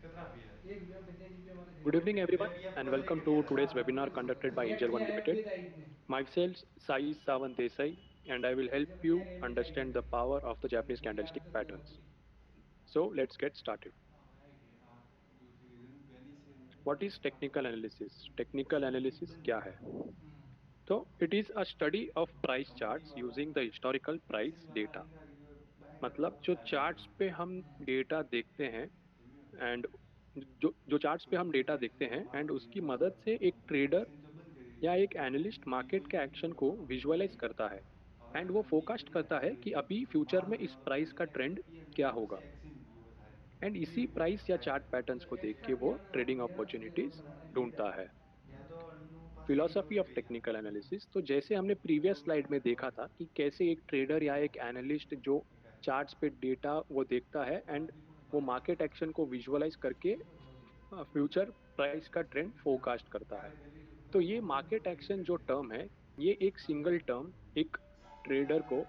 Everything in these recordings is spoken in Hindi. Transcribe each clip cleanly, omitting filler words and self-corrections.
एक रुपया में कितने जीबी हमारे Good खरीदे? evening, everyone, and welcome to today's webinar conducted by भैया Angel One कितने Limited. रुपये था एक में? Myself, Sai Sawan Desai, and I will help जैसे भैया you रेलवे टाइप understand में the power of the Japanese ये candlestick आज तक patterns. So, let's get started. What is technical analysis? Technical analysis क्या है? तो it is a study of price charts using the historical price data. मतलब जो चार्ट्स पे हम डेटा देखते हैं एंड जो चार्ट्स पे हम डेटा देखते हैं एंड उसकी मदद से एक ट्रेडर या एक एनालिस्ट मार्केट के एक्शन को विजुअलाइज करता है एंड वो फोकास्ट करता है कि अभी फ्यूचर में इस प्राइस का ट्रेंड क्या होगा एंड इसी प्राइस या चार्ट पैटर्न्स को देख के वो ट्रेडिंग अपॉर्चुनिटीज ढूंढता है। फिलोसफी ऑफ टेक्निकल एनालिसिस, तो जैसे हमने प्रीवियस स्लाइड में देखा था कि कैसे एक ट्रेडर या एक एनालिस्ट जो चार्ट्स पे डेटा वो देखता है एंड वो मार्केट एक्शन को विजुअलाइज करके फ्यूचर प्राइस का ट्रेंड फोरकास्ट करता है। तो ये मार्केट एक्शन जो टर्म है, ये एक सिंगल टर्म एक ट्रेडर को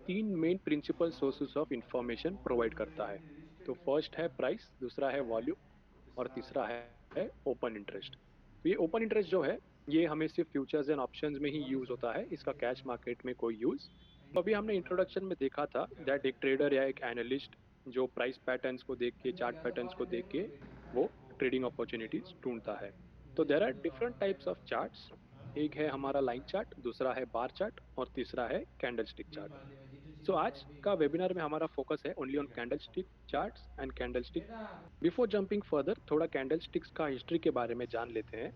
तीन main principal sources of information provide करता है। तो फर्स्ट है प्राइस, दूसरा है वॉल्यूम और तीसरा है ओपन इंटरेस्ट। तो ये ओपन इंटरेस्ट जो है, ये हमें सिर्फ फ्यूचर्स एंड ऑप्शंस में ही यूज होता है, इसका कैश मार्केट में कोई यूज। तो अभी हमने इंट्रोडक्शन में देखा था दैट एक ट्रेडर या एक एनालिस्ट जो प्राइस पैटर्न्स को देख के, चार्ट पैटर्न्स को देख के वो ट्रेडिंग अपॉर्चुनिटीज ढूंढता है। तो there are different types of charts. एक है हमारा लाइन चार्ट, दूसरा है बार चार्ट और तीसरा है कैंडलस्टिक चार्ट। सो आज का वेबिनार में हमारा फोकस है only on candlestick charts and candlestick. Before jumping further थोड़ा कैंडलस्टिक्स का हिस्ट्री के बारे में जान लेते हैं।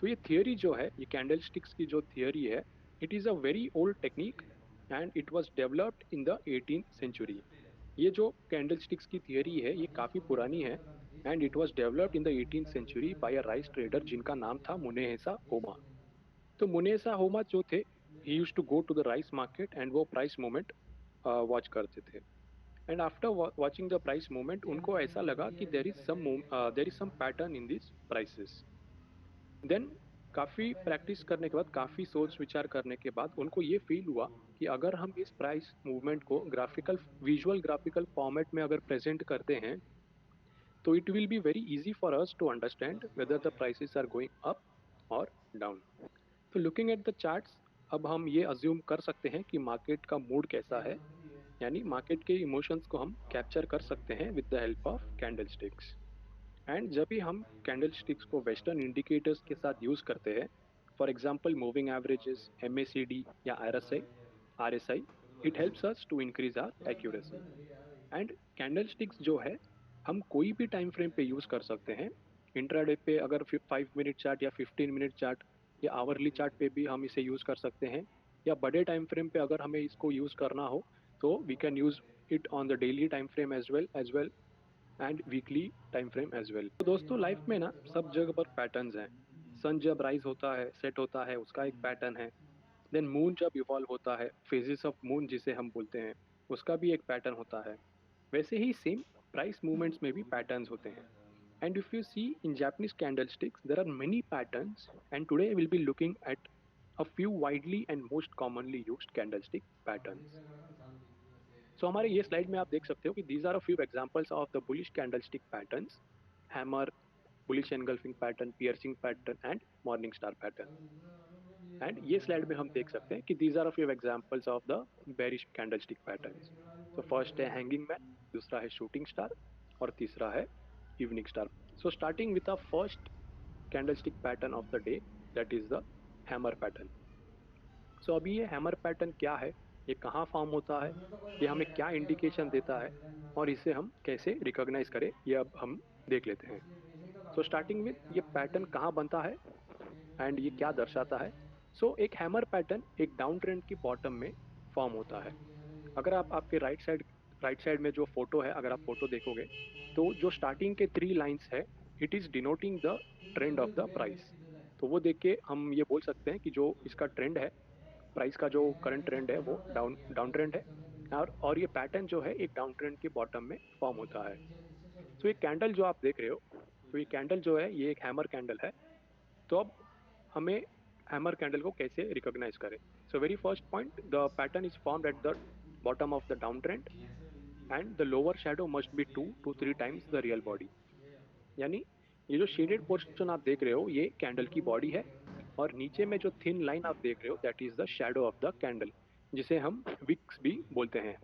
तो ये थियोरी जो है, ये कैंडलस्टिक्स की जो थियोरी है, it is a very old technique and it was developed in the 18th century. ये जो कैंडलस्टिक्स की थियोरी है, ये काफ़ी पुरानी है and it was developed in the 18th century by a rice trader जिनका नाम था मुनेहेसा होमा। तो मुनेसा होमा जो थे, he used to go to the rice market and वो प्राइस मूवमेंट वॉच करते थे। And after watching the price movement उनको ऐसा लगा कि there is some pattern in this prices. Then काफ़ी प्रैक्टिस करने के बाद, काफ़ी सोच विचार करने के बाद उनको ये फील हुआ कि अगर हम इस प्राइस मूवमेंट को विजुअल ग्राफिकल फॉर्मेट में अगर प्रेजेंट करते हैं, तो it will be very easy for us to understand whether the prices are going up और डाउन। तो लुकिंग एट द चार्ट्स, अब हम ये अज्यूम कर सकते हैं कि मार्केट का मूड कैसा है, यानी मार्केट के इमोशंस को हम कैप्चर कर सकते हैं with the help of candlesticks. And जब भी हम कैंडलस्टिक्स को वेस्टर्न इंडिकेटर्स के साथ यूज करते हैं, for example moving averages, MACD या RSI, it helps us to increase our accuracy. And candlesticks जो है, हम कोई भी टाइम फ्रेम पे यूज कर सकते हैं। इंट्राडे पे अगर 5 मिनट चार्ट या 15 मिनट चार्ट या आवरली चार्ट पे भी हम इसे यूज कर सकते हैं, या बड़े टाइम फ्रेम पे अगर हमें इसको यूज करना हो तो we can use it on the daily time frame as well and weekly time frame as well. तो दोस्तों, लाइफ में ना सब जगह पर पैटर्न्स हैं। सन जब राइज होता है, सेट होता है, उसका एक पैटर्न है। देन मून जब इवॉल्व होता है, फेजेस ऑफ मून जिसे हम बोलते हैं, उसका भी एक पैटर्न होता है। वैसे ही सेम प्राइस मूवमेंट्स में भी पैटर्न्स होते हैं। And if you see in Japanese candlesticks there are many patterns, and today will be looking at a few widely and most commonly used candlestick patterns. So हमारे ये स्लाइड में आप देख सकते हो कि these are a few examples of the bullish candlestick patterns: hammer, bullish engulfing pattern, piercing pattern and morning star pattern. And ये स्लाइड में हम देख सकते हैं कि these are a few examples of the bearish candlestick patterns. तो फर्स्ट है हैंगिंग मैन, दूसरा है शूटिंग स्टार और तीसरा है evening star. So starting with the first candlestick pattern of the day, that is the hammer pattern. So अभी ये हैमर पैटर्न क्या है, ये कहाँ फॉर्म होता है, ये हमें क्या इंडिकेशन देता है और इसे हम कैसे रिकॉग्नाइज करें, ये अब हम देख लेते हैं। सो स्टार्टिंग विद ये पैटर्न कहाँ बनता है एंड ये क्या दर्शाता है। सो एक हैमर पैटर्न एक डाउन ट्रेंड की बॉटम में फॉर्म होता है। अगर आप आपके राइट साइड में जो फोटो है, अगर आप फोटो देखोगे तो जो स्टार्टिंग के 3 लाइन्स है, it is denoting the trend of the price. तो वो देख के हम ये बोल सकते हैं कि जो इसका ट्रेंड है, प्राइस का जो करंट ट्रेंड है वो डाउन डाउन ट्रेंड है। और ये पैटर्न जो है एक डाउन ट्रेंड के बॉटम में फॉर्म होता है। सो ये कैंडल जो आप देख रहे हो, तो ये कैंडल जो है, ये एक हैमर कैंडल है। तो अब हमें हैमर कैंडल को कैसे रिकॉग्नाइज करें। So very first point, the pattern is formed at the bottom of the down trend and the lower shadow must be 2 to 3 times the real body। यानी ये जो शेडेड पोर्शन आप देख रहे हो ये कैंडल की बॉडी है, और नीचे में जो थिन लाइन आप देख रहे हो that is the shadow of the candle, जिसे हम विक्स भी बोलते हैं।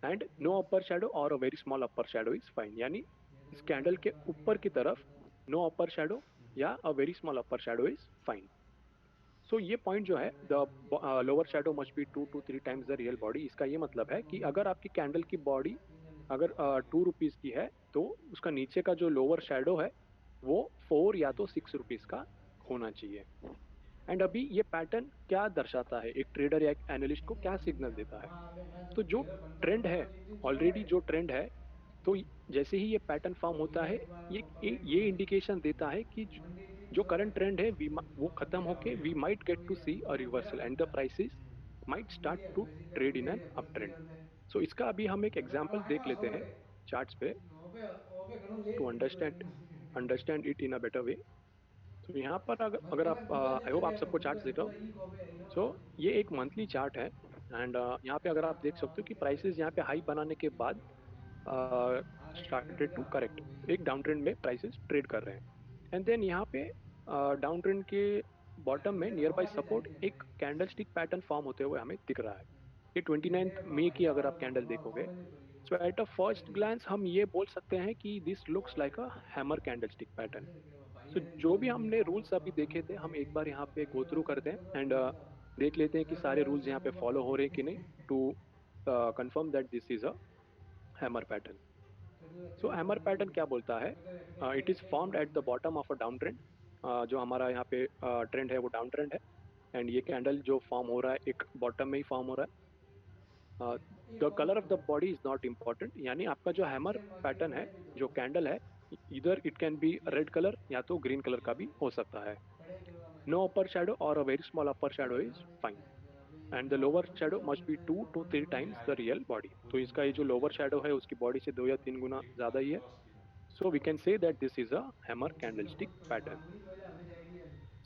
एंड नो अपर शैडो और अ very small upper shadow is fine, यानी इस कैंडल के ऊपर की तरफ नो अपर शैडो या a very small upper shadow is fine. So ये पॉइंट जो है the lower shadow must be 2 to 3 times the real body, इसका ये मतलब है कि अगर आपकी कैंडल की बॉडी अगर 2 रुपीज की है तो उसका नीचे का जो लोअर शैडो है वो 4 या तो 6 रुपीज का होना चाहिए। एंड अभी ये पैटर्न क्या दर्शाता है, एक ट्रेडर या एक एनालिस्ट को क्या सिग्नल देता है? हाँ, अबे मैं तो जो तेरा कंफर्म ट्रेंड था है, बस, एक दिन चलो ऑलरेडी भाई। जो ट्रेंड है, तो जैसे ही ये पैटर्न फॉर्म होता है, वीकेंड के बाद ये आपको ये पब्लिक ये बोलेगी इंडिकेशन देता है कि मंडे थी जो चलो करंट फ्राइडे, ट्रेंड है वो तो खत्म मेरा होके बंद वी है, माइट गेट टू वही है, सी अ तो मेरा रिवर्सल एंड बंद द है। प्राइसेस माइट स्टार्ट बढ़िया टू वैसे क्या ट्रेड इन बढ़िया एन है, अप बस ट्रेंड। ठीक है। सो इसका अभी हम एक अबे एग्जांपल हाय देख ना लेते खबर हैं है। चार्ट्स पे ओबे घणो let to video understand understand it in a better way. तो यहाँ पर अगर मत आप पूरा देख आई के होप आप बैठो, सबको पूरा चार्ट्स नहीं दिख रहा पूरा हो। ई कॉपे ई नो सो फालतू। ये एक मंथली चार्ट है, एंड यहाँ पे अगर आप देख सकते हो कि प्राइसेस यहाँ पे हाई बनाने के बाद स्टार्टेड टू करेक्ट, एक डाउन ट्रेंड में प्राइसेस ट्रेड कर रहे हैं। एंड देन यहाँ पे डाउन ट्रेंड के बॉटम में नियर बाय सपोर्ट एक कैंडल स्टिक पैटर्न फॉर्म होते हुए हमें दिख रहा है। ये 29 मई की अगर आप कैंडल देखोगे, so at a first glance हम ये बोल सकते हैं कि this looks like a hammer candle stick pattern. So जो भी हमने रूल्स अभी देखे थे हम एक बार यहाँ पे गो थ्रू करते हैं, एंड देख लेते हैं कि सारे रूल्स यहाँ पे फॉलो हो रहे हैं कि नहीं, to confirm that this is a hammer pattern. So hammer pattern क्या बोलता है? It is formed at the bottom of a down trend. जो हमारा यहाँ पे ट्रेंड है वो डाउन ट्रेंड है, एंड ये कैंडल जो फॉर्म हो रहा है एक बॉटम में ही फॉर्म हो रहा है। The colour of the body is not important, यानी आपका जो हैमर पैटर्न है, जो कैंडल है, इधर it can B red colour या तो ग्रीन कलर का भी हो सकता है। नो अपर शैडो और अ very small upper shadow is fine, and the lower shadow must be 2 to 3 times the real body. तो इसका ये जो लोअर शैडो है उसकी बॉडी से 2 या 3 गुना ज्यादा ही है। So we can say that this is a hammer candlestick pattern.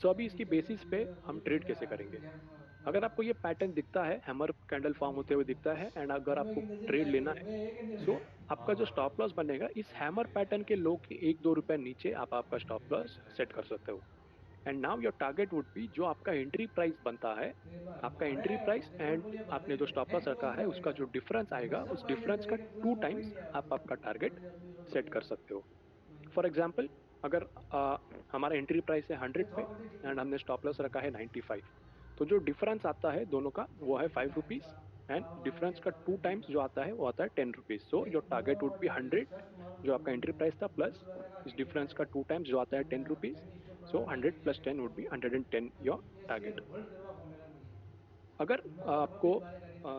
So अभी इसकी बेसिस पे हम ट्रेड कैसे करेंगे? अगर आपको ये पैटर्न दिखता है, हैमर कैंडल फॉर्म होते हुए दिखता है, एंड अगर आपको ट्रेड लेना है, सो आपका जो स्टॉप लॉस बनेगा इस हैमर पैटर्न के लो के 1-2 रुपए नीचे आप आपका स्टॉप लॉस सेट कर सकते हो। And now your target would be, जो आपका एंट्री प्राइस बनता है, आपका एंट्री प्राइस एंड आपने जो स्टॉप लॉस रखा है उसका जो डिफरेंस आएगा उस डिफरेंस का 2 टाइम्स आप आपका टारगेट सेट कर सकते हो। फॉर एग्जाम्पल, अगर हमारा एंट्री प्राइस है 100 पे एंड हमने स्टॉप लॉस रखा है 95, तो जो डिफरेंस आता है दोनों का वो है 5 रुपीज, एंड डिफरेंस का 2 टाइम्स जो आता है वो आता है 10 rupees. So your target would be 100, जो आपका एंट्री प्राइस था, प्लस इस डिफरेंस का 2 टाइम्स जो आता है 10 rupees. So 100 + 10 would be 110 your target. अगर आपको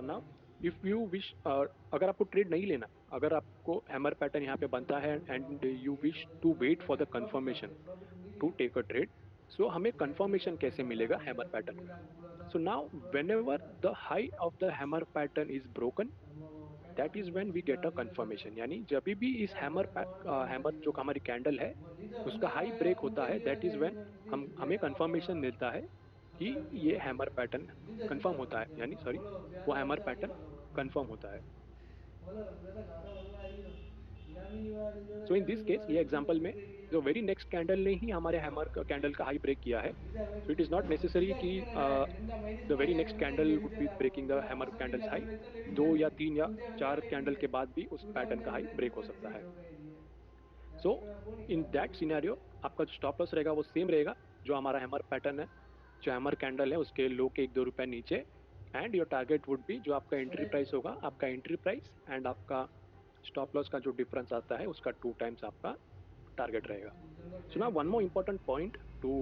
ना, इफ यू विश, अगर आपको ट्रेड नहीं लेना, अगर आपको हैमर पैटर्न यहाँ पे बनता है and you wish to wait for the confirmation to take a trade, so हमें कंफर्मेशन कैसे मिलेगा हैमर पैटर्न का? So now whenever the high of the hammer pattern is broken, that is when we get a confirmation, यानी जब भी इस हैमर जो हमारी कैंडल है उसका हाई ब्रेक होता है, दैट इज व्हेन हमें कंफर्मेशन मिलता है कि ये हैमर पैटर्न कंफर्म होता है, यानी सॉरी, वो हैमर पैटर्न कंफर्म होता है। सो इन दिस केस ये एग्जांपल में जो वेरी नेक्स्ट कैंडल ने ही हमारे हैमर कैंडल का हाई ब्रेक किया है, so it is not necessary कि the very next candle would be breaking the hammer candles high, 2 या 3 या 4 कैंडल के बाद भी उस पैटर्न का हाई ब्रेक हो सकता है। सो इन दैट सिनेरियो आपका जो स्टॉप लॉस रहेगा वो सेम रहेगा, जो हमारा हैमर पैटर्न है, जो हैमर कैंडल है उसके लो के 1-2 रुपए नीचे, and your target would be, जो आपका एंट्री प्राइस होगा, आपका एंट्री प्राइस एंड आपका स्टॉप लॉस का जो डिफरेंस आता है उसका 2 टाइम्स आपका टारगेट रहेगा। सो ना one more important point two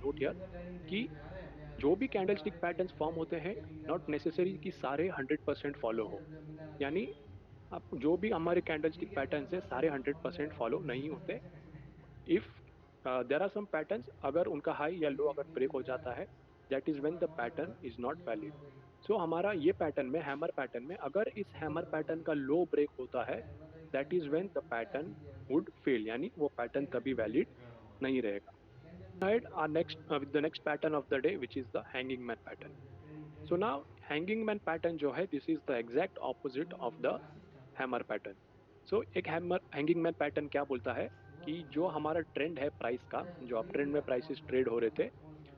note here, कि जो भी कैंडल स्टिक पैटर्न्स फॉर्म होते हैं, नॉट नेसेसरी कि सारे 100% फॉलो हो, यानी आप जो भी हमारे कैंडल स्टिक पैटर्न्स है सारे 100% फॉलो नहीं होते। If there are some patterns, अगर उनका हाई या लो अगर ब्रेक हो जाता है, that is when the pattern is not valid. So हमारा ये पैटर्न में, हैमर पैटर्न में, अगर इस हैमर पैटर्न का लो ब्रेक होता है, that is when the pattern would fail, यानी वो पैटर्न तभी वैलिड नहीं रहेगा। Ahead our next with the next pattern of the day, which is the hanging man pattern. So now hanging man pattern जो है, this is the exact opposite of the hammer pattern. So एक हैमर हैंगिंग मैन पैटर्न क्या बोलता है? कि जो हमारा ट्रेंड है प्राइस का, जो अप ट्रेंड में प्राइसेस ट्रेड हो रहे थे,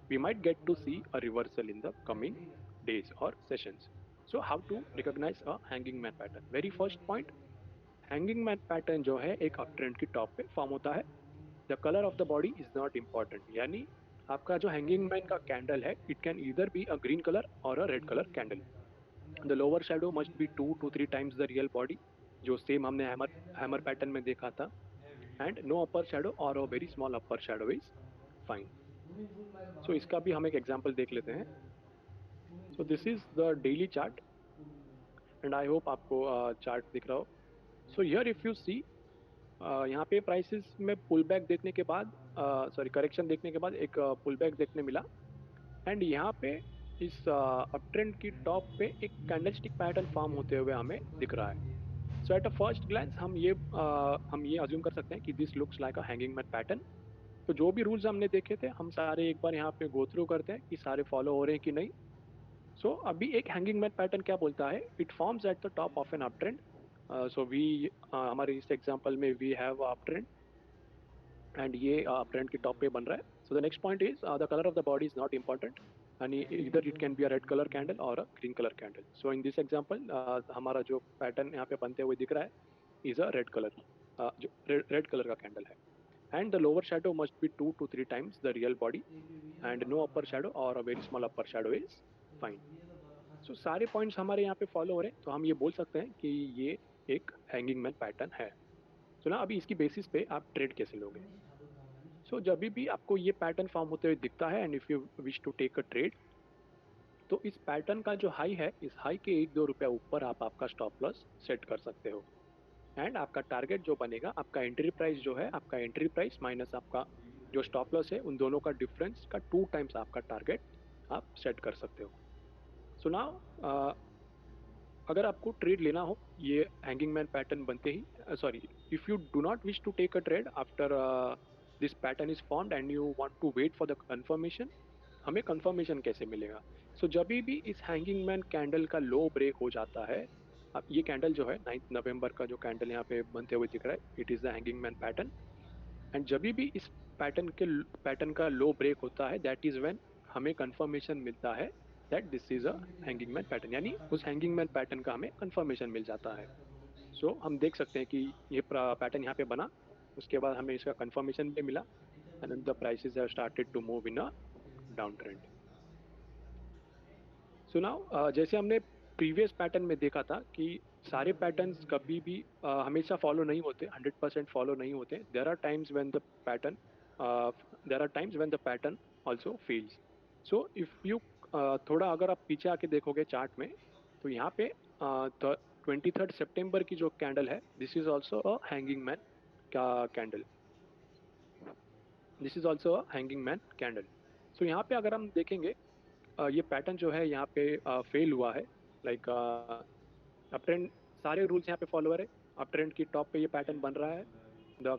we might get to see a reversal in the coming days or sessions. So how to recognize a hanging man pattern? Very first point, hanging man pattern जो है एक uptrend की top पे फॉर्म होता है. The color of the body is not important. यानी आपका जो hanging man का कैंडल है, it can either be a green color or a red color candle. The lower shadow must be 2 to 3 times the real body, जो सेम हमने हैमर पैटर्न में देखा था. And no upper shadow or a very small upper shadow is fine. So इसका भी हम एक एग्जांपल देख लेते हैं. So this is the daily chart and I hope आपको चार्ट दिख रहा हो. So here if you see, यहाँ पे प्राइसेस में पुल बैक देखने के बाद, सॉरी करेक्शन देखने के बाद एक पुल बैक देखने मिला. एंड यहाँ पे इस अप ट्रेंड की टॉप पे एक कैंडलस्टिक पैटर्न फॉर्म होते हुए हमें दिख रहा है. So at a first glans हम ये अज्यूम कर सकते हैं कि this looks like a hanging man pattern. तो जो भी रूल्स हमने देखे थे हम सारे एक बार यहाँ पे गो थ्रू करते हैं कि सारे फॉलो हो रहे हैं कि नहीं. सो अभी एक हैंगिंग मैन पैटर्न क्या बोलता है, it forms at the top of an up trend. So we हमारे इस एग्जांपल में we have up trend and ये अप ट्रेंड के टॉप पे बन रहा है. So the next point is the colour of the body is not important and इधर it can be a red colour candle और a green colour candle. So in this example हमारा जो पैटर्न यहाँ पे बनते हुए दिख रहा है इज अ रेड कलर, जो रेड कलर का कैंडल है. And the lower shadow must be 2 to 3 times the real body and no upper shadow or a very small upper shadow is fine. So सारे पॉइंट्स हमारे यहाँ पे फॉलो हो रहे हैं तो हम ये बोल सकते हैं कि ये एक हैंगिंग मैन पैटर्न है. तो ना अभी इसकी बेसिस पे आप ट्रेड कैसे लोगे. सो जब भी आपको ये पैटर्न फॉर्म होते हुए दिखता है and if you wish to take a trade, तो इस पैटर्न का जो हाई है, इस हाई के 1-2 रुपया ऊपर आप आपका स्टॉप लॉस सेट कर सकते हो. एंड आपका टारगेट जो बनेगा, आपका एंट्री प्राइस जो है, आपका एंट्री प्राइस माइनस आपका जो स्टॉप लॉस है, उन दोनों का डिफरेंस का 2 टाइम्स आपका टारगेट आप सेट कर सकते हो. सो नाउ अगर आपको ट्रेड लेना हो ये हैंगिंग मैन पैटर्न बनते ही, sorry, if you do not wish to take a trade after this pattern is formed and you want to wait for the confirmation, हमें कंफर्मेशन कैसे मिलेगा. सो जब भी इस हैंगिंग मैन कैंडल का लो ब्रेक हो जाता है, अब ये कैंडल जो है 9 नवंबर का जो कैंडल यहाँ पे बनते हुए दिख रहा है, it is the hanging man pattern. And जब भी इस पैटर्न का लो ब्रेक होता है, दैट इज व्हेन हमें कंफर्मेशन मिलता है that this is a hanging man pattern, यानी उस हैंगिंग मैन पैटर्न का हमें कंफर्मेशन मिल जाता है. सो हम देख सकते हैं कि ये पैटर्न यहाँ पे बना, उसके बाद हमें इसका कंफर्मेशन भी मिला and the prices have started to move in a down trend. So now जैसे हमने प्रीवियस पैटर्न में देखा था कि सारे पैटर्न्स कभी भी हमेशा फॉलो नहीं होते, 100% फॉलो नहीं होते. Pattern there are times when the pattern also fails. So if you थोड़ा अगर आप पीछे आके देखोगे चार्ट में, तो यहाँ पे 23 सितंबर की जो कैंडल है, this is also a hanging man का candle. This is also a hanging man candle. So यहाँ पे अगर हम देखेंगे, ये पैटर्न जो है यहाँ पे फेल हुआ है. लाइक अप ट्रेंड, सारे रूल्स यहाँ पे फॉलो है. अप ट्रेंड की टॉप पे ये पैटर्न बन रहा है. द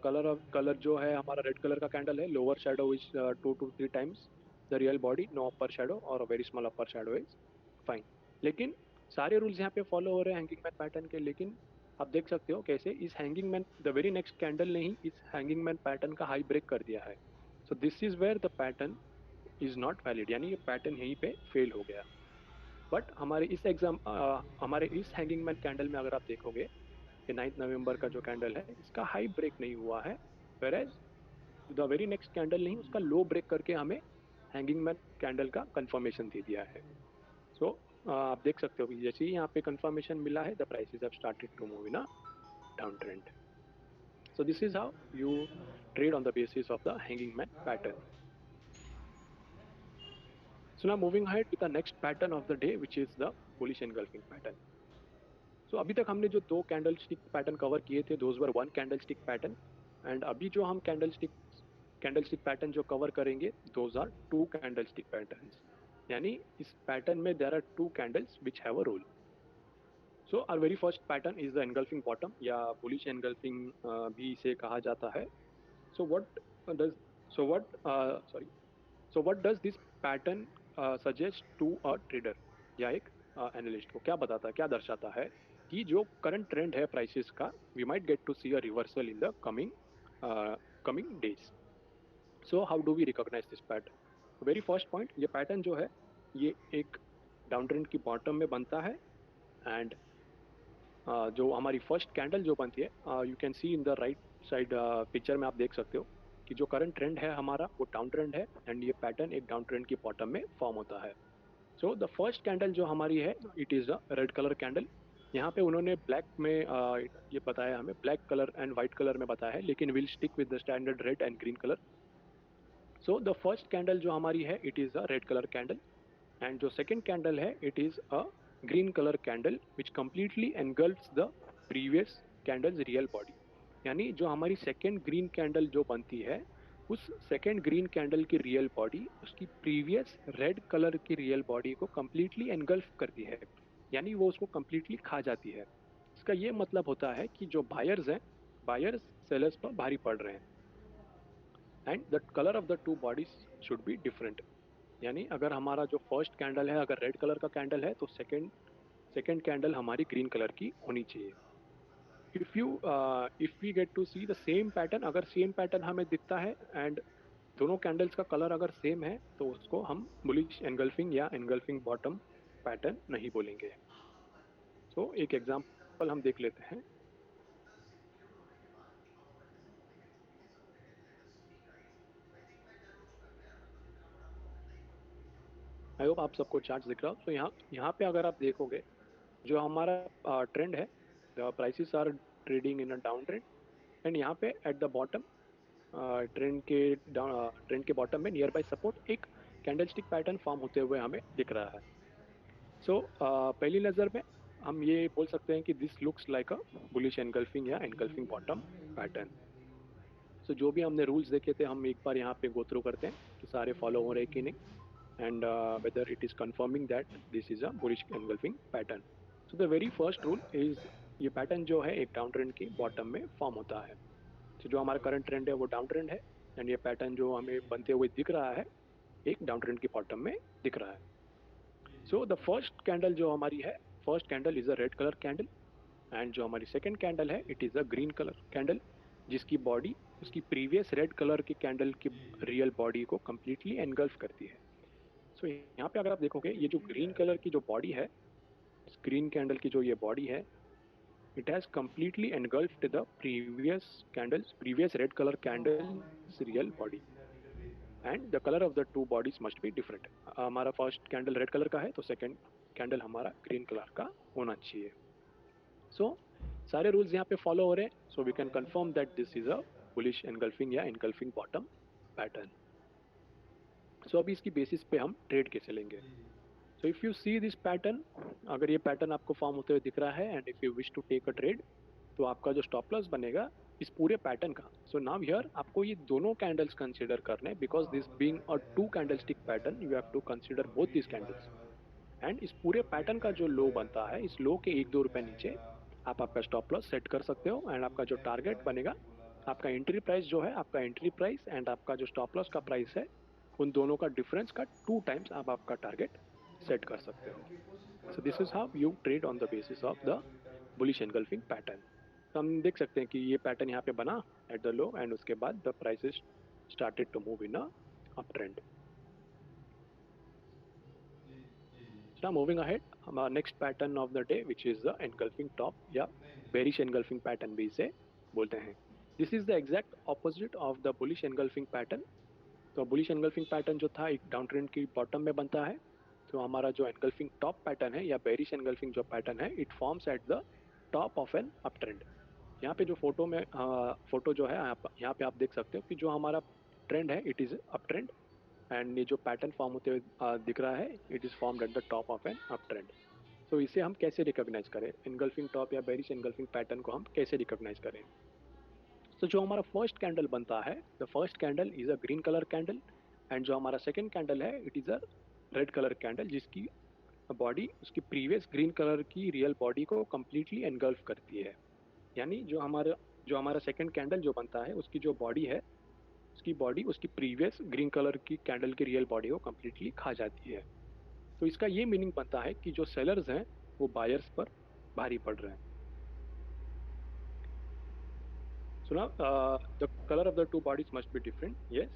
कलर जो है हमारा रेड कलर का कैंडल है. Lower shadow is 2 to 3 times the real body, no upper shadow और very small upper shadow is fine. लेकिन सारे रूल्स यहाँ पे फॉलो हो रहे हैं हैंगिंग मैन पैटर्न के. लेकिन आप देख सकते हो कैसे इस hanging man, the very next candle ने ही इस हैंगिंग मैन पैटर्न का हाई ब्रेक कर दिया है. So this is where the pattern is not valid, यानी ये पैटर्न यहीं पे फेल हो गया. बट हमारे इस हैंगिंग मैन कैंडल में अगर आप देखोगे, ये 9 नवंबर का जो कैंडल है, इसका हाई ब्रेक नहीं हुआ है. वेरेज द वेरी नेक्स्ट कैंडल नहीं, उसका लो ब्रेक करके हमें हैंगिंग मैन कैंडल का कंफर्मेशन दे दिया है. सो आप देख सकते हो कि जैसे ही यहाँ पे कंफर्मेशन मिला है, the prices have started to move in a down trend. So this is how you trade on the basis of the hanging man pattern. So now moving ahead with the next pattern of the day, which is the bullish engulfing pattern. So अभी तक हमने जो दो कैंडलस्टिक पैटर्न कवर किए थे, those were one candlestick pattern. And अभी जो हम कैंडलस्टिक पैटर्न जो कवर करेंगे, those are two candlestick patterns. यानी इस पैटर्न में there are two candles which have a role. So our very first pattern is the engulfing bottom, या बुलिश एनगल्फिंग भी इसे कहा जाता है. So what does so what sorry so what does this pattern suggest to a trader, या एक एनालिस्ट को क्या बताता है, क्या दर्शाता है कि जो करंट ट्रेंड है प्राइसेस का, we might get to see a reversal in the coming coming days. So how do we recognize this pattern? Very first point, ये pattern जो है ये एक डाउन ट्रेंड की बॉटम में बनता है एंड जो हमारी फर्स्ट कैंडल जो बनती है you can see in the right side picture में आप देख सकते हो कि जो करंट ट्रेंड है हमारा वो डाउन ट्रेंड है एंड ये पैटर्न एक डाउन ट्रेंड की बॉटम में फॉर्म होता है. सो द फर्स्ट कैंडल जो हमारी है it is a red colour candle. यहाँ पे उन्होंने ब्लैक में ये बताया हमें black colour and white colour में बताया है लेकिन will stick with the standard red and green colour. So the first candle जो हमारी है it is a red colour candle and जो सेकेंड कैंडल है it is a green colour candle which completely engulfs the previous candles real body. यानी जो हमारी सेकेंड ग्रीन कैंडल जो बनती है उस सेकेंड ग्रीन कैंडल की रियल बॉडी उसकी प्रीवियस रेड कलर की रियल बॉडी को कम्प्लीटली एनगल्फ करती है. यानी वो उसको कम्प्लीटली खा जाती है. इसका ये मतलब होता है कि जो बायर्स हैं बायर्स सेलर्स पर भारी पड़ रहे हैं and the colour of the two bodies should be different. यानी अगर हमारा जो फर्स्ट कैंडल है अगर रेड कलर का कैंडल है तो सेकेंड कैंडल हमारी ग्रीन कलर की होनी चाहिए. If we get to see the same pattern अगर सेम पैटर्न हमें दिखता है एंड दोनों कैंडल्स का कलर अगर सेम है तो उसको हम बुलिश एनगल्फिंग या एनगल्फिंग बॉटम पैटर्न नहीं बोलेंगे. सो एक एग्जांपल हम देख लेते हैं. आई होप आप सबको चार्ट दिख रहा हो. तो यहाँ पे अगर आप देखोगे जो हमारा ट्रेंड है the prices are trading in a down trend and यहाँ पे एट द बॉटम ट्रेंड के बॉटम में नियर बाय सपोर्ट एक कैंडलस्टिक पैटर्न फॉर्म होते हुए हमें दिख रहा है. सो पहली नज़र में हम ये बोल सकते हैं कि this looks like a bullish engulfing या एनगल्फिंग बॉटम पैटर्न. सो जो भी हमने रूल्स देखे थे हम एक बार यहाँ पे गो थ्रू करते हैं कि सारे फॉलो हो रहे कि नहीं and whether it is confirming that this is a bullish engulfing pattern. So the very first rule is ये पैटर्न जो है एक डाउन ट्रेंड की बॉटम में फॉर्म होता है. तो जो हमारा करंट ट्रेंड है वो डाउन ट्रेंड है एंड ये पैटर्न जो हमें बनते हुए दिख रहा है एक डाउन ट्रेंड की बॉटम में दिख रहा है. सो द फर्स्ट कैंडल जो हमारी है first candle is a red colour candle and जो हमारी सेकंड कैंडल है it is a green colour candle जिसकी बॉडी उसकी प्रीवियस रेड कलर की कैंडल की रियल बॉडी को कम्प्लीटली एनगल्फ करती है. सो यहाँ पे अगर आप देखोगे ये जो ग्रीन कलर की जो बॉडी है इस ग्रीन कैंडल की जो ये बॉडी है it has completely engulfed the previous red color candle's real body and the color of the two bodies must be different. हमारा फर्स्ट कैंडल रेड कलर का है तो सेकंड कैंडल हमारा ग्रीन कलर का होना चाहिए. सो सारे रूल्स यहाँ पे फॉलो हो रहे हैं. So we can confirm that this is a bullish engulfing या एनगल्फिंग बॉटम पैटर्न. सो अभी इसकी बेसिस पे हम ट्रेड कैसे लेंगे. So if you see this pattern अगर ये पैटर्न आपको फॉर्म होते हुए दिख रहा है and if you wish to take a trade तो आपका जो स्टॉप लॉस बनेगा इस पूरे पैटर्न का. सो नाउ हियर आपको ये दोनों कैंडल्स कंसीडर करने because this being a two candlestick pattern you have to consider both this candles and इस पूरे पैटर्न का जो लो बनता है इस लो के 1-2 रुपए नीचे आप आपका स्टॉप लॉस सेट कर सकते हो एंड आपका जो टारगेट बनेगा आपका एंट्री प्राइस जो है आपका एंट्री प्राइस एंड आपका जो स्टॉप लॉस का प्राइस है उन दोनों का डिफरेंस का 2 टाइम्स आप आपका टारगेट सेट कर सकते हो. So this is how you trade on the basis of the bullish engulfing pattern. तो हम देख सकते हैं कि ये पैटर्न यहाँ पे बना एट द लो एंड उसके बाद the prices started to move in a up trend. Now moving ahead, हमारा next pattern of the day which is the engulfing top या बेरिश एनगल्फिंग पैटर्न भी इसे बोलते हैं. This is the exact opposite of the bullish engulfing pattern. तो बुलिश एनगल्फिंग पैटर्न जो था एक डाउन ट्रेंड की बॉटम में बनता है. तो हमारा जो एनगल्फिंग टॉप पैटर्न है या बेरिश एनगल्फिंग जो पैटर्न है it forms at the top of an up trend. यहाँ पे जो फोटो जो है यहाँ पे आप देख सकते हो कि जो हमारा ट्रेंड है it is up trend and ये जो पैटर्न फॉर्म होते हुए दिख रहा है it is formed at the top of an up trend. तो इसे हम कैसे रिकॉग्नाइज करें एनगल्फिंग टॉप या बेरिश एनगल्फिंग पैटर्न को हम कैसे रिकॉग्नाइज करें. तो जो हमारा फर्स्ट कैंडल बनता है the first candle is a green colour candle and जो हमारा सेकेंड कैंडल है it is a red colour candle जिसकी बॉडी उसकी प्रीवियस ग्रीन कलर की रियल बॉडी को कम्प्लीटली एनगल्फ करती है. यानी जो हमारा सेकेंड कैंडल जो बनता है उसकी जो बॉडी है उसकी बॉडी उसकी प्रीवियस ग्रीन कलर की कैंडल की रियल बॉडी को कम्प्लीटली खा जाती है. तो इसका ये मीनिंग बनता है कि जो सेलर्स हैं वो बायर्स पर भारी पड़ रहे हैं. सुना, the colour of the two bodies must be different, yes.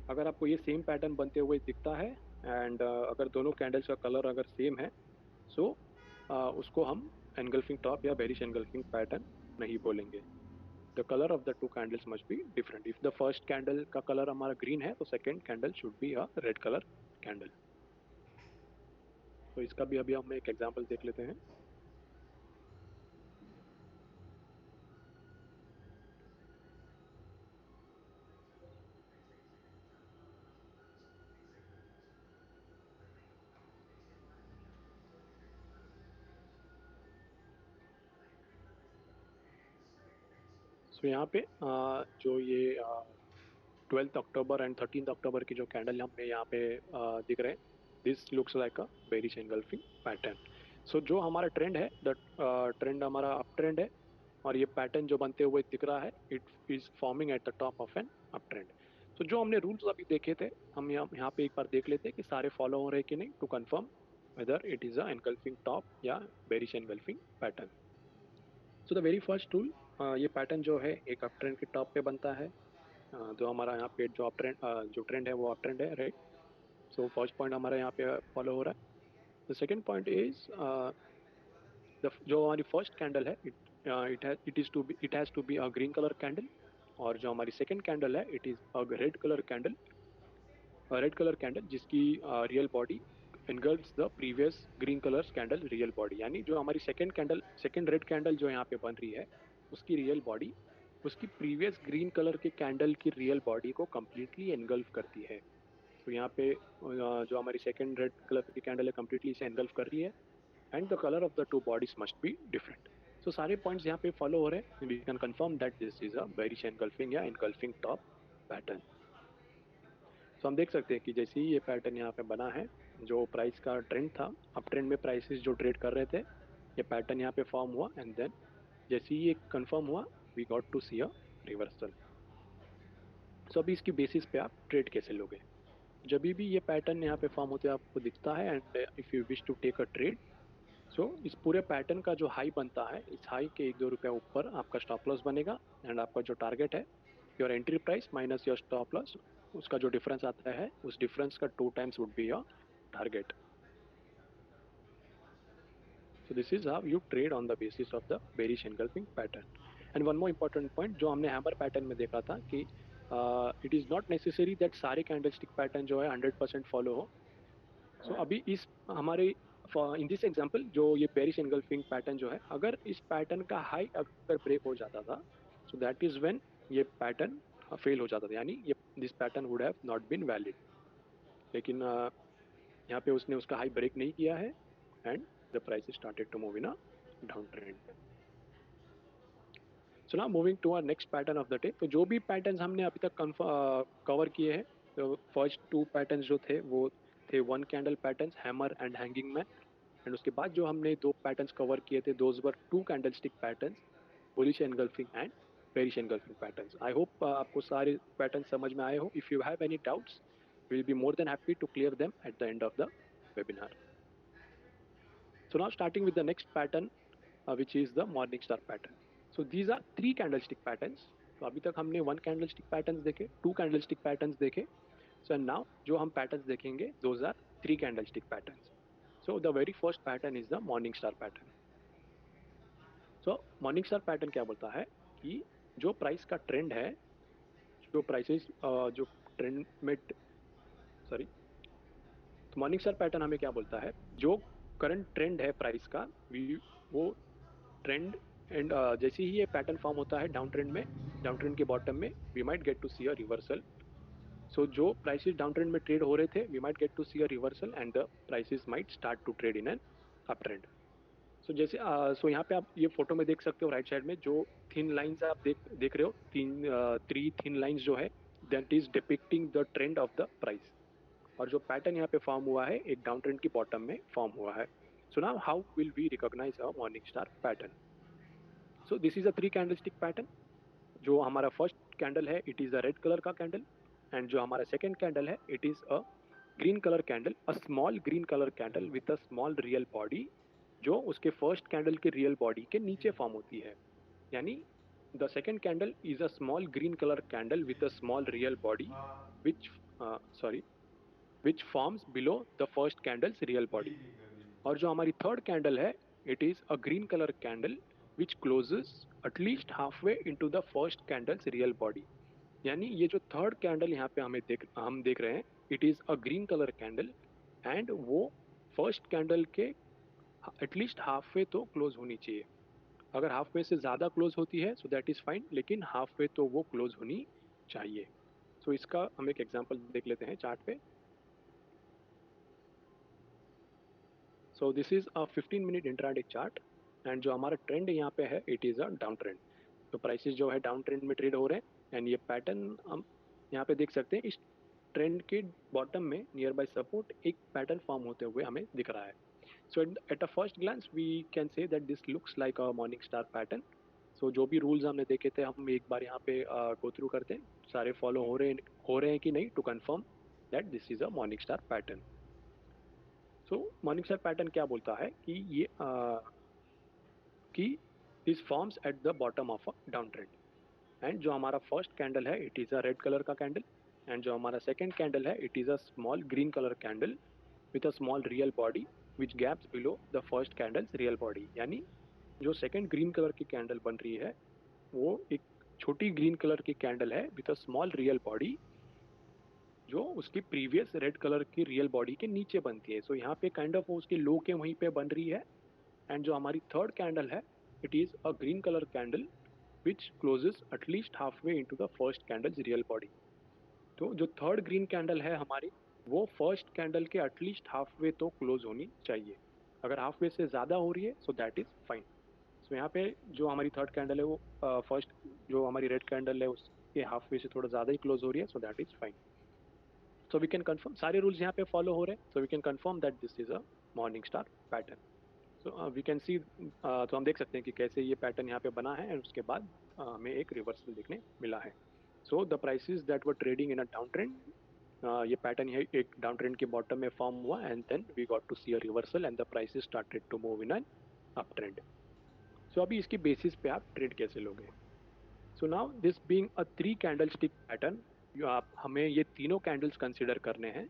अगर आपको ये सेम पैटर्न बनते हुए दिखता है एंड अगर दोनों कैंडल्स का कलर अगर सेम है, सो उसको हम एनगल्फिंग टॉप या बेरिश एनगल्फिंग पैटर्न नहीं बोलेंगे। The colour of the to candles must be different. If the first candle का कलर हमारा ग्रीन है तो second candle should be a red colour candle. तो इसका भी अभी हम एक एग्जाम्पल देख लेते हैं। सो यहाँ पे जो ये 12 अक्टूबर एंड 13 अक्टूबर की जो कैंडल हमें यहाँ पे दिख रहे हैं, this looks like a bearish engulfing pattern. So जो हमारा ट्रेंड है, द ट्रेंड हमारा अप ट्रेंड है, और ये पैटर्न जो बनते हुए दिख रहा है, it is forming at the top of an up trend. तो जो हमने रूल्स अभी देखे थे, हम यहाँ पे एक बार देख लेते हैं कि सारे फॉलो हो रहे हैं कि नहीं, to confirm whether it is a engulfing top या bearish engulfing pattern. So the very first rule, ये पैटर्न जो है एक अप ट्रेंड के टॉप पे बनता है। जो हमारा यहाँ पे जो अप ट्रेंड जो ट्रेंड है वो अप ट्रेंड है, राइट। सो फर्स्ट पॉइंट हमारा यहाँ पे फॉलो हो रहा है। द सेकंड पॉइंट इज, जो हमारी फर्स्ट कैंडल है, it has to be a green colour candle, और जो हमारी सेकंड कैंडल है it is a red colour candle जिसकी real body engulfs the previous green colour candle real body. यानी जो हमारी सेकंड रेड कैंडल जो यहाँ पे बन रही है, उसकी रियल बॉडी उसकी प्रीवियस ग्रीन कलर के कैंडल की रियल बॉडी को कंप्लीटली एनगल्फ करती है। तो यहाँ पे जो हमारी सेकंड रेड कलर की कैंडल है कंप्लीटली इसे एनगल्फ कर रही है, and the colour of the two bodies must be different. So सारे पॉइंट्स यहाँ पे फॉलो हो रहे हैं। We can confirm that this is a bearish engulfing या एनगल्फिंग टॉप पैटर्न। तो हम देख सकते हैं कि जैसे ही ये पैटर्न यहाँ पे बना है, जो प्राइस का ट्रेंड था, अप ट्रेंड में प्राइसेस जो ट्रेड कर रहे थे, ये पैटर्न यहाँ पे फॉर्म हुआ, एंड देन जैसे ही ये कंफर्म हुआ, we got to see a reversal. So अभी इसकी बेसिस पे आप ट्रेड कैसे लोगे? जब भी ये पैटर्न यहाँ पे फॉर्म होते आपको दिखता है, and if you wish to take a trade, so इस पूरे पैटर्न का जो हाई बनता है, इस हाई के 1-2 रुपया ऊपर आपका स्टॉप लॉस बनेगा, एंड आपका जो टारगेट है, your entry price minus your stop loss, उसका जो डिफरेंस आता है, उस डिफरेंस का 2 times would be your target. So this is how you trade on the basis of the bearish engulfing pattern. And one more important point जो हमने हैमर पैटर्न में देखा था कि it is not necessary that सारे कैंडलस्टिक पैटर्न जो है 100% फॉलो हो। सो अभी इस हमारे इन दिस एग्जांपल जो ये बेरिश एंगल्फिंग पैटर्न जो है, अगर इस पैटर्न का हाई अगर ब्रेक हो जाता था, सो दैट इज व्हेन ये पैटर्न फेल हो जाता था, यानी ये this pattern would have not been valid. लेकिन यहाँ पे उसने उसका हाई ब्रेक नहीं किया है, and the price started to move in a down trend. So now moving to our next pattern of the day. तो जो भी पैटर्न्स हमने अभी तक कवर किए हैं, तो फर्स्ट 2 पैटर्न्स जो थे वो थे one candle patterns, hammer and hanging man. And उसके बाद जो हमने 2 पैटर्न्स कवर किए थे, those were two candlestick patterns, bullish engulfing and bearish engulfing patterns. I hope आपको सारे पैटर्न समझ में आए हो। If you have any doubts, will be more than happy to clear them at the end of the webinar. So now starting with the next pattern, which is the morning star pattern. So these are 3 candlestick patterns. तो अभी तक हमने 1 candlestick patterns देखे, 2 candlestick patterns देखे. So and now जो हम patterns देखेंगे, those are 3 candlestick patterns. So the very first pattern is the morning star pattern. So morning star pattern क्या बोलता है कि जो प्राइस का ट्रेंड है, जो प्राइसेस जो ट्रेंड में, सॉरी, तो मॉर्निंग स्टार पैटर्न हमें क्या बोलता है, जो करंट ट्रेंड है प्राइस का, वो ट्रेंड, एंड जैसे ही ये पैटर्न फॉर्म होता है डाउन ट्रेंड में, डाउन ट्रेंड के बॉटम में we might get to see a reversal. So जो प्राइसेस डाउन ट्रेंड में ट्रेड हो रहे थे, we might get to see a reversal, and the prices might start to trade in an up trend. So जैसे सो यहाँ पे आप ये फोटो में देख सकते हो, राइट साइड में जो थिन लाइंस आप देख रहे हो, 3 थिन लाइंस जो है, that is depicting the trend of the price. और जो पैटर्न यहाँ पे फॉर्म हुआ है, एक डाउन ट्रेंड की बॉटम में फॉर्म हुआ है। So now how will we recognise a morning star pattern? So this is a 3 candlestick pattern. जो हमारा फर्स्ट कैंडल है, it is a red colour का कैंडल, एंड जो हमारा सेकेंड कैंडल है, it is a green colour candle, a small green colour candle with a small real body, जो उसके फर्स्ट कैंडल के रियल बॉडी के नीचे फॉर्म होती है। यानी the second candle is a small green color candle with a small real body which which forms below the first candle's real body. और जो हमारी थर्ड कैंडल है, it is a green color candle which closes at least halfway into the first candle's real body. यानी ये जो थर्ड कैंडल यहाँ पे हम देख रहे हैं, it is a green colour candle and वो फर्स्ट कैंडल के एटलीस्ट हाफ वे तो क्लोज होनी चाहिए. अगर हाफ वे से ज़्यादा क्लोज होती है सो दैट इज़ फाइन, लेकिन हाफ वे तो वो क्लोज होनी चाहिए. सो इसका हम एक एग्जांपल देख लेते हैं चार्ट पे. सो this is a 15 minute intraday chart and जो हमारा ट्रेंड यहाँ पे है it is a down trend. तो प्राइसेस जो है डाउन ट्रेंड में ट्रेड हो रहे हैं एंड ये पैटर्न हम यहाँ पे देख सकते हैं. इस ट्रेंड के बॉटम में नियर बाय सपोर्ट एक पैटर्न फॉर्म होते हुए हमें दिख रहा है. So at a first glance we can say that this looks like a morning star pattern. So जो भी रूल्स हमने देखे थे हम एक बार यहाँ पे गो थ्रू करते हैं, सारे फॉलो हो रहे हैं कि नहीं, to confirm that this is a morning star pattern. So morning star pattern क्या बोलता है कि ये कि this forms at the bottom of a down trend. And जो हमारा फर्स्ट कैंडल है it is a red colour का कैंडल एंड जो हमारा सेकेंड कैंडल है it is a small green colour candle with a small real body which gaps below the first candles real body. यानी जो सेकेंड ग्रीन कलर की कैंडल बन रही है वो एक छोटी ग्रीन कलर की कैंडल है with a small real body जो उसकी प्रीवियस रेड कलर की रियल बॉडी के नीचे बनती है. सो यहाँ पे काइंड ऑफ वो उसके लो के वहीं पे बन रही है. एंड जो हमारी थर्ड कैंडल है it is a green colour candle which closes at least halfway into the first candle's real body. तो जो थर्ड ग्रीन कैंडल है हमारी वो फर्स्ट कैंडल के एटलीस्ट हाफ वे तो क्लोज होनी चाहिए. अगर हाफ वे से ज़्यादा हो रही है सो दैट इज़ फाइन. सो यहाँ पे जो हमारी थर्ड कैंडल है वो फर्स्ट जो हमारी रेड कैंडल है उसके हाफ वे से थोड़ा ज़्यादा ही क्लोज हो रही है, so that is fine. So we can confirm सारे रूल्स यहाँ पे फॉलो हो रहे हैं. So we can confirm that this is a morning star pattern. So we can see, तो हम देख सकते हैं कि कैसे ये पैटर्न यहाँ पे बना है एंड उसके बाद हमें एक रिवर्सल देखने मिला है. So the prices that were trading in a down trend, ये पैटर्न है एक डाउन ट्रेंड के बॉटम में फॉर्म हुआ and then we got to see a reversal and the prices started to move in an up trend. So अभी इसकी बेसिस पे आप ट्रेड कैसे लोगे. So now this being a 3 candle stick pattern, आप हमें ये तीनों कैंडल्स कंसिडर करने हैं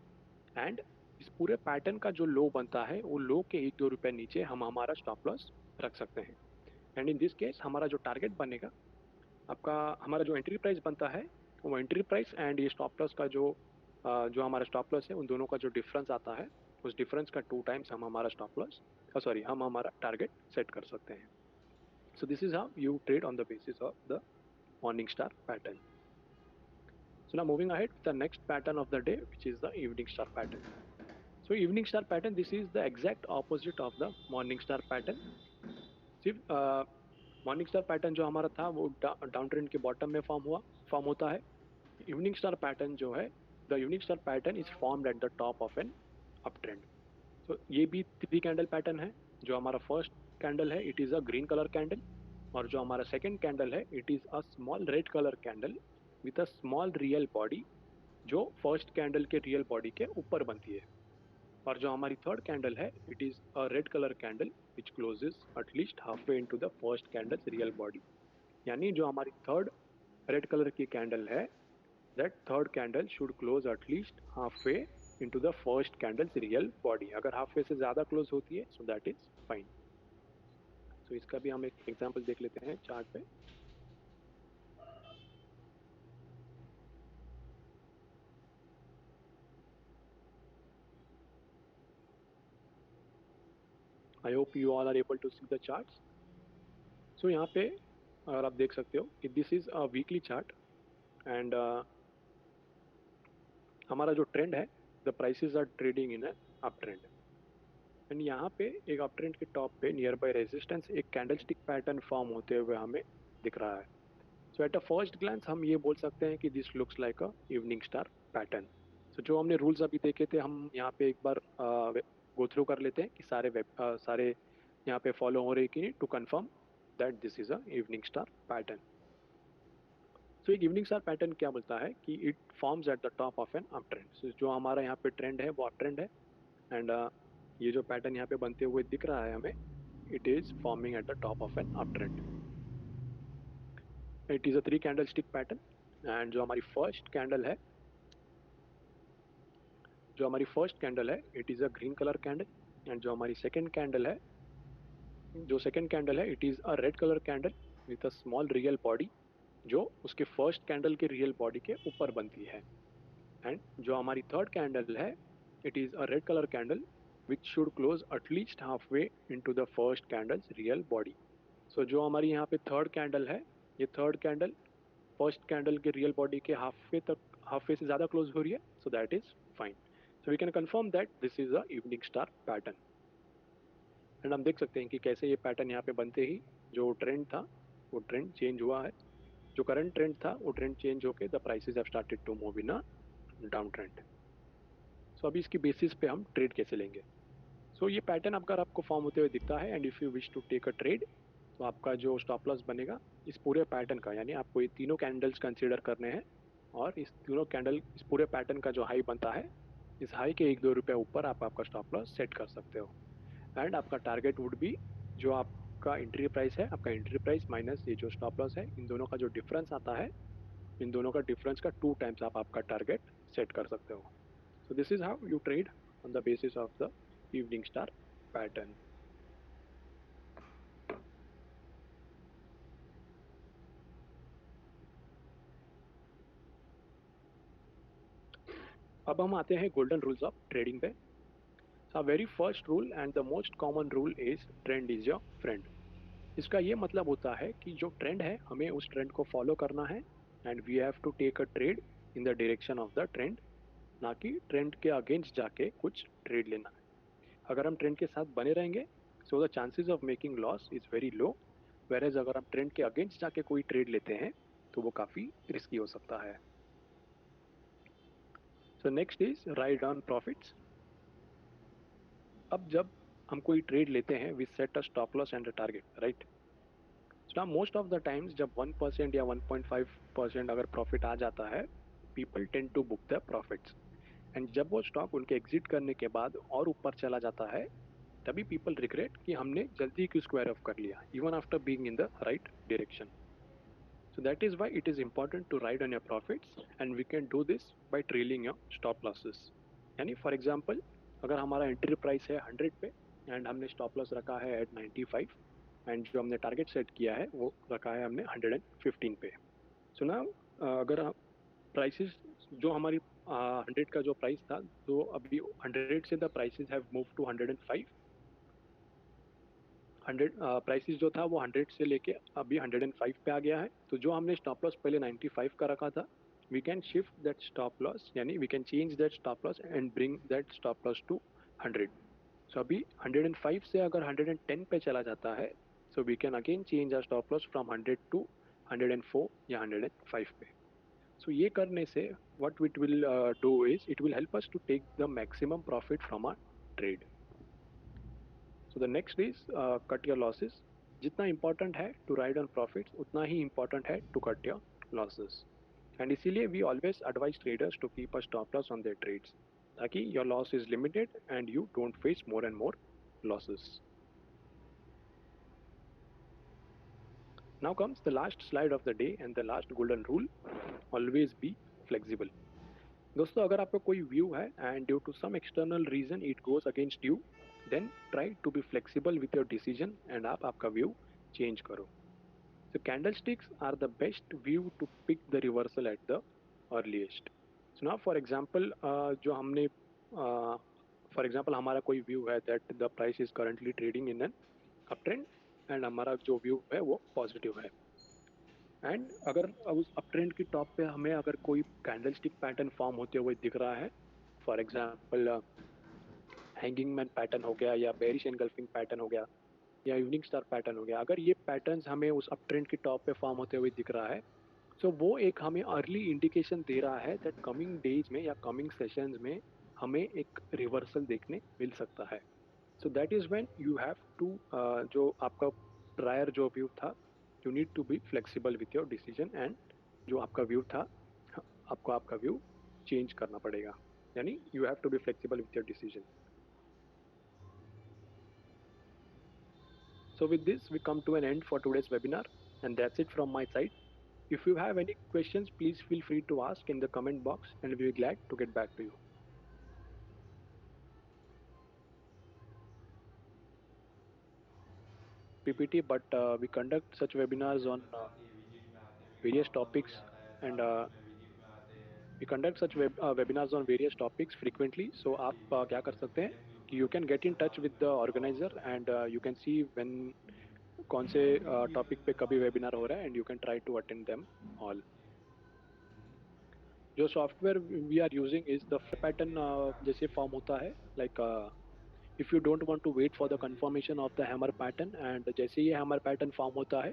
एंड इस पूरे पैटर्न का जो लो बनता है वो लो के 1-2 रुपए नीचे हम हमारा स्टॉप लॉस रख सकते हैं. एंड इन दिस केस हमारा जो टारगेट बनेगा, आपका हमारा जो एंट्री प्राइस बनता है वो एंट्री प्राइस एंड ये स्टॉप लॉस का जो हमारा स्टॉप लॉस है उन दोनों का जो डिफरेंस आता है उस डिफरेंस का 2 टाइम्स हम हमारा स्टॉप लॉस हम हमारा टारगेट सेट कर सकते हैं. सो this is how you trade on the basis of the morning star pattern. So now moving ahead, the next pattern of the day, which is the evening star pattern. So evening star pattern, this is the exact opposite of the morning star pattern. सिर्फ मॉर्निंग स्टार पैटर्न जो हमारा था वो डाउन ट्रेंड के बॉटम में फॉर्म होता है. इवनिंग स्टार पैटर्न जो है, the evening star pattern is formed at the top of an up trend. तो ये भी 3 कैंडल पैटर्न है. जो हमारा फर्स्ट कैंडल है it is a green colour candle और जो हमारा सेकेंड कैंडल है it is a small red colour candle with a small real body जो फर्स्ट कैंडल के रियल बॉडी के ऊपर बनती है. और जो हमारी थर्ड कैंडल है it is a red colour candle which closes at least half way into the first candles real body. यानी जो हमारी थर्ड रेड कलर की कैंडल है, that third candle should close at least half way into the first candles real body. अगर हाफ वे से ज़्यादा क्लोज होती है सो दैट इज फाइन. सो इसका भी हम एक एग्जाम्पल देख लेते हैं चार्ट पे. I hope you all are able to see the charts. So यहाँ पे अगर आप देख सकते हो कि this is a weekly chart and हमारा जो ट्रेंड है, the prices are trading in up trend. And यहाँ पे एक अप ट्रेंड के टॉप पे नियर बाय रेजिस्टेंस एक कैंडल स्टिक पैटर्न फॉर्म होते हुए हमें दिख रहा है. So at a first glance हम ये बोल सकते हैं कि this looks like a evening star pattern. So जो हमने रूल्स अभी देखे थे हम यहाँ पे एक बार गो थ्रू कर लेते हैं कि सारे यहाँ पे फॉलो हो रहे कि नहीं, to confirm that this is a evening star pattern. So एक इवनिंग स्टार पैटर्न क्या बोलता है कि it forms at the top of an up trend. So जो हमारा यहाँ पे ट्रेंड है वो अप ट्रेंड है एंड ये जो पैटर्न यहाँ पे बनते हुए दिख रहा है हमें, it is forming at the top of an up trend. It is a 3 candlestick pattern and जो हमारी फर्स्ट कैंडल है it is a green colour candle and जो हमारी सेकेंड कैंडल है it is a red colour candle with a small real body जो उसके फर्स्ट कैंडल के रियल बॉडी के ऊपर बनती है। एंड जो हमारी थर्ड कैंडल है it is a red colour candle which should close at least half way into the first candles real body. So जो हमारी यहाँ पे थर्ड कैंडल है, ये थर्ड कैंडल फर्स्ट कैंडल के रियल बॉडी के हाफ वे से ज़्यादा क्लोज हो रही है, so that is fine. So we can confirm that this is a evening star pattern. And हम देख सकते हैं कि कैसे ये पैटर्न यहाँ पे बनते ही जो ट्रेंड था वो ट्रेंड चेंज हुआ है। जो करंट ट्रेंड था वो ट्रेंड चेंज होके the prices have started to move in a down trend. So अभी इसकी बेसिस पे हम ट्रेड कैसे लेंगे। सो ये पैटर्न अगर आपको फॉर्म होते हुए दिखता है and if you wish to take a trade, तो आपका जो स्टॉप लॉस बनेगा इस पूरे पैटर्न का, यानी आपको ये तीनों कैंडल्स कंसीडर करने हैं और इस तीनों कैंडल इस पूरे पैटर्न का जो हाई बनता है इस हाई के 1-2 रुपये ऊपर आप आपका स्टॉप लॉस सेट कर सकते हो। एंड आपका टारगेट वुड बी जो आपका एंट्री प्राइस है, आपका एंट्री प्राइस माइनस ये जो स्टॉप लॉस है, इन दोनों का जो डिफरेंस आता है, इन दोनों का डिफरेंस का 2 टाइम्स आप आपका टारगेट सेट कर सकते हो। सो this is how you trade on the basis of the evening star pattern. अब हम आते हैं गोल्डन रूल्स ऑफ ट्रेडिंग पे। Very first rule and the most common rule is trend is your friend. इसका ये मतलब होता है कि जो ट्रेंड है हमें उस ट्रेंड को फॉलो करना है and we have to take a trade in the direction of the trend, ना कि ट्रेंड के अगेंस्ट जाके कुछ ट्रेड लेना है। अगर हम ट्रेंड के साथ बने रहेंगे so the chances of making loss is very low, whereas अगर हम ट्रेंड के अगेंस्ट जाके कोई ट्रेड लेते हैं तो वो काफ़ी रिस्की हो सकता है। So next is ride on profits. अब जब हम कोई ट्रेड लेते हैं we set a stop loss and a target, right. So most of the times जब 1% या 1.5% अगर प्रॉफिट आ जाता है people tend to book the profits, and जब वो स्टॉक उनके एग्जिट करने के बाद और ऊपर चला जाता है तभी पीपल रिग्रेट कि हमने जल्दी क्यों स्क्वायर ऑफ कर लिया even after being in the right direction. So that is why it is important to ride on your profits and we can do this by trailing your stop losses. यानी फॉर एग्जांपल अगर हमारा एंट्री प्राइस है 100 पे एंड हमने स्टॉप लॉस रखा है एट 95 एंड जो हमने टारगेट सेट किया है वो रखा है हमने 115 पे। सो ना अगर प्राइसेस जो हमारी 100 का जो प्राइस था तो अभी 100 से the prices have move to 105। 100 prices जो था वो 100 से लेके अभी 105 पे आ गया है। तो जो हमने स्टॉप लॉस पहले 95 का रखा था we can shift that stop loss, यानी we can change that stop loss and bring that stop loss to 100। So अभी 105 से अगर 110 पे चला जाता है so we can again change our stop loss from 100 to 104 या 105 पे। सो ये करने से what it will do is it will help us to take the maximum profit from our trade. So the next is cut your losses. जितना इंपॉर्टेंट है टू राइड ऑन प्रॉफिट्स उतना ही इंपॉर्टेंट है to cut your losses, and इसीलिए we always advise traders to keep a stop loss on their trades ताकि your loss is limited and you don't face more and more losses. Now comes the last slide of the day and the last golden rule, always be flexible. दोस्तों अगर आपका कोई व्यू है and due to some external reason it goes against you then try to be flexible with your decision and आप आपका व्यू चेंज करो। So candlesticks are the best view to pick the reversal at the earliest. So now for example जो हमने for example हमारा कोई व्यू है that the price is currently trading in an uptrend and हमारा जो व्यू है वो पॉजिटिव है एंड अगर उस अप ट्रेंड की टॉप पे हमें अगर कोई कैंडलस्टिक पैटर्न फॉर्म होते हुए दिख रहा है, for example hanging man pattern हो गया या बेरिश एनगल्फिंग पैटर्न हो गया या इवनिंग स्टार पैटर्न हो गया, अगर ये पैटर्न्स हमें उस अप ट्रेंड की टॉप पे फॉर्म होते हुए दिख रहा है सो वो एक हमें अर्ली इंडिकेशन दे रहा है दैट कमिंग डेज में या कमिंग सेशंस में हमें एक रिवर्सल देखने मिल सकता है। So that is when you have to जो आपका प्रायर जो व्यू था you need to be flexible with your decision and जो आपका व्यू था आपको आपका व्यू चेंज करना पड़ेगा, यानी you have to be flexible with your decision. So with this we come to an end for today's webinar and that's it from my side. If you have any questions, please feel free to ask in the comment box and we'll be glad to get back to you. PPT, but we conduct such webinars on various topics and we conduct such webinars on various topics frequently. So आप क्या कर सकते हैं कि you can get in touch with the organizer and you can see when कौन से टॉपिक पे कभी वेबिनार हो रहा है and you can try to attend them all. जो software we are using is the pattern जैसे फॉर्म होता है like if you don't want to wait for the confirmation of the hammer pattern and जैसे ये हैमर पैटर्न फॉर्म होता है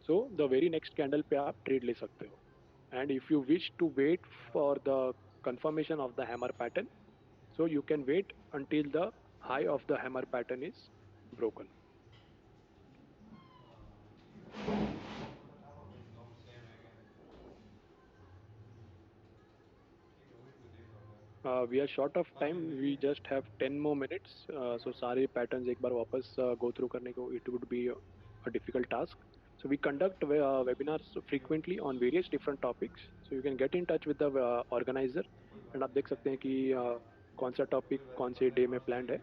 so the very next candle पे आप ट्रेड ले सकते हो and if you wish to wait for the confirmation of the hammer pattern so you can wait until the high of the hammer pattern is broken. We are short of time. We just have 10 more minutes. So सारे patterns एक बार वापस go through करने को it would be a difficult task. So we conduct webinars frequently on various different topics. So you can get in touch with the organizer and आप देख सकते हैं कि कौन सा topic कौन से day में planned है.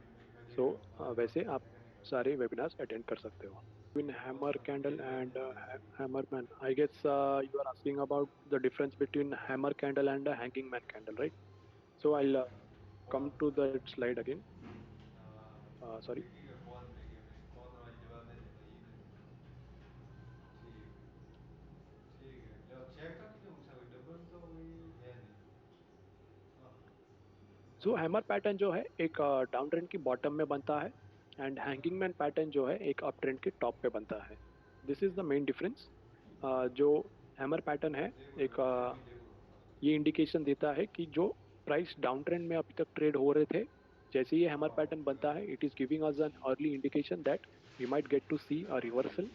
So वैसे आप सारे webinars attend कर सकते हो. Between hammer candle and hammer man, I guess you are asking about the difference between hammer candle and a hanging man candle, right? So I'll come to that slide again. Sorry. ठीक है कौन देखे मैं कौन वाली बात है तो ये नहीं ठीक है ठीक है लो चेक का तुझे मुझसे कोई डबल तो कोई है नहीं हाँ So हैमर पैटर्न जो है एक डाउन ट्रेंड की बॉटम में बनता है एंड हैंगिंग मैन पैटर्न जो है एक अप ट्रेंड के टॉप पे बनता है. This is the main difference. जो हैमर पैटर्न है एक अभी देखो ये इंडिकेशन देता है कि जो प्राइस डाउन ट्रेंड में अभी तक ट्रेड हो रहे थे जैसे ये हैमर हाँ पैटर्न बनता है it is giving us an early indication that we might get to see a reversal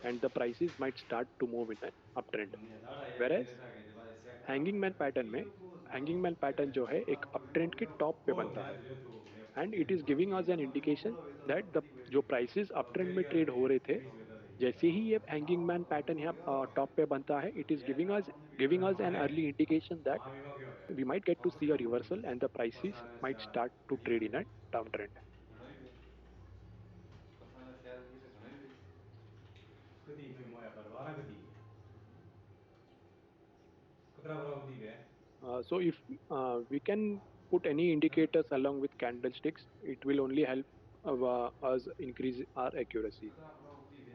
and the prices might start to move in an uptrend. दुनिया सारा ये Whereas इंजीनियर आगे जब आए सेट था हैंगिंग मैन पैटर्न में हैंगिंग मैन पैटर्न जो है एक अप ट्रेंड के टॉप पे बनता है and it is giving us an indication that the जो प्राइसेस अप ट्रेंड में ट्रेड हो रहे थे जैसे ही ये हैंगिंग मैन पैटर्न यहाँ टॉप पे बनता है it is giving us an early indication that we might get to see a reversal and the prices might start to trade in a downtrend. So if we can put any indicators along with candlesticks, it will only help us increase our accuracy.